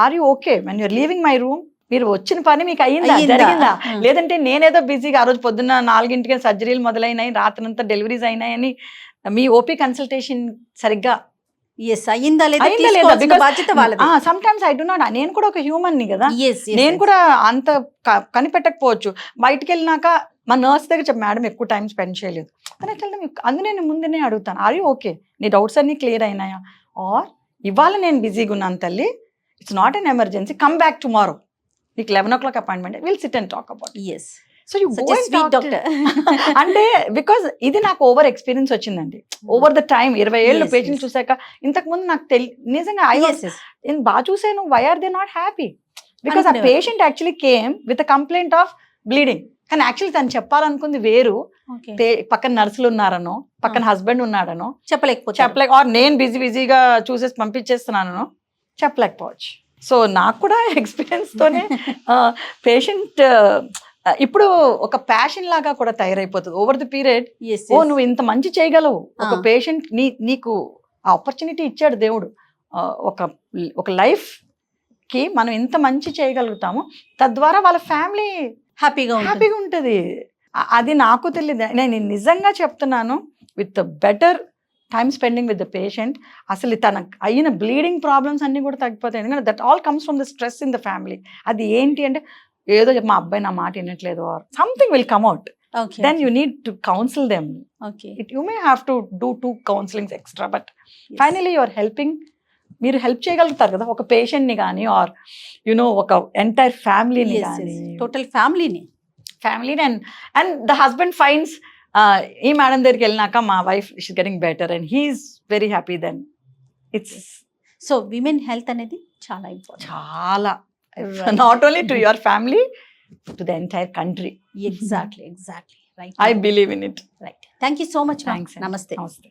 are you okay when you're leaving my room, మీరు వచ్చిన పని మీకు జరిగిందా, లేదంటే నేనేదో బిజీగా ఆ రోజు పొద్దున్న 4 సర్జరీలు మొదలైనాయి, రాత్రంతా డెలివరీస్ అయినాయని మీ ఓపీ కన్సల్టేషన్ సరిగ్గా some times I do not, నేను కూడా ఒక హ్యూమన్ ని కదా, నేను కూడా అంత కనిపెట్టకపోవచ్చు. బయటకు వెళ్ళినాక మా నర్స్ దగ్గర చెప్పి మేడం ఎక్కువ టైం స్పెండ్ చేయలేదు అని అట్లా, అందుకే నేను ముందునే అడుగుతాను, ఆర్ యూ ఓకే, నీ డౌట్స్ అన్ని క్లియర్ అయినాయా, ఆర్ ఇవాళ నేను బిజీగా ఉన్నాను తల్లి, it's not an emergency, come back tomorrow, నీకు 11 o'clock appointment, will SIT and talk about. So you go and talk అంటే బికాజ్ ఇది నాకు ఓవర్ ఎక్స్పీరియన్స్ వచ్చిందండి. ఓవర్ ద టైమ్ 20 ఏళ్ళు పేషెంట్ చూసాక ఇంతకు ముందు నాకు నిజంగా నేను బాగా చూసాను, why are they not happy, because ఆ patient actually came with a complaint of bleeding, కానీ యాక్చువల్లీ తను చెప్పాలనుకుంది వేరు, పక్కన నర్సులు ఉన్నారనో, పక్కన హస్బెండ్ ఉన్నాడనో చెప్పలేక, ఆర్ నేను బిజీగా చూసేసి పంపించేస్తున్నానో చెప్పలేకపోవచ్చు. సో నాకు కూడా ఎక్స్పీరియన్స్ తోనే పేషెంట్ ఇప్పుడు ఒక ప్యాషన్ లాగా కూడా తయారైపోతుంది ఓవర్ ది పీరియడ్. ఓ నువ్వు ఇంత మంచి చేయగలవు, ఒక పేషెంట్ నీకు ఆపర్చునిటీ ఇచ్చాడు దేవుడు, ఒక లైఫ్ కి మనం ఇంత మంచి చేయగలుగుతాము, తద్వారా వాళ్ళ ఫ్యామిలీ హ్యాపీగా ఉంటుంది. అది నాకు తెలియదు, నేను నిజంగా చెప్తున్నాను. With better time spending with the patient అసలు తనకు అయిన బ్లీడింగ్ ప్రాబ్లమ్స్ అన్ని కూడా తగ్గిపోతాయి. ఎందుకంటే that all comes from the stress in the family. అది ఏంటి అంటే ఏదో మా అబ్బాయి నా మాట వినట్లేదు or something will come out. Then you need to counsel them. You may have to do 2 counselings extra, but finally you are helping. మీరు హెల్ప్ చేయగలుగుతారు కదా ఒక పేషెంట్ని కానీ ఆర్ యునో ఒక ఎంటైర్ ఫ్యామిలీని కానీ, టోటల్ ఫ్యామిలీని. అండ్ ద హస్బెండ్ ఫైండ్స్ ఈ మేడం దగ్గరికి వెళ్ళినాక మా wife is getting better and he's very happy. Then it's so women health అనేది చాలా ఇంపార్టెంట్, చాలా, not only to your family, to the entire country. Exactly right. I believe in it. Right. Thank you so much, ma'am. Thanks. Namaste. Namaste.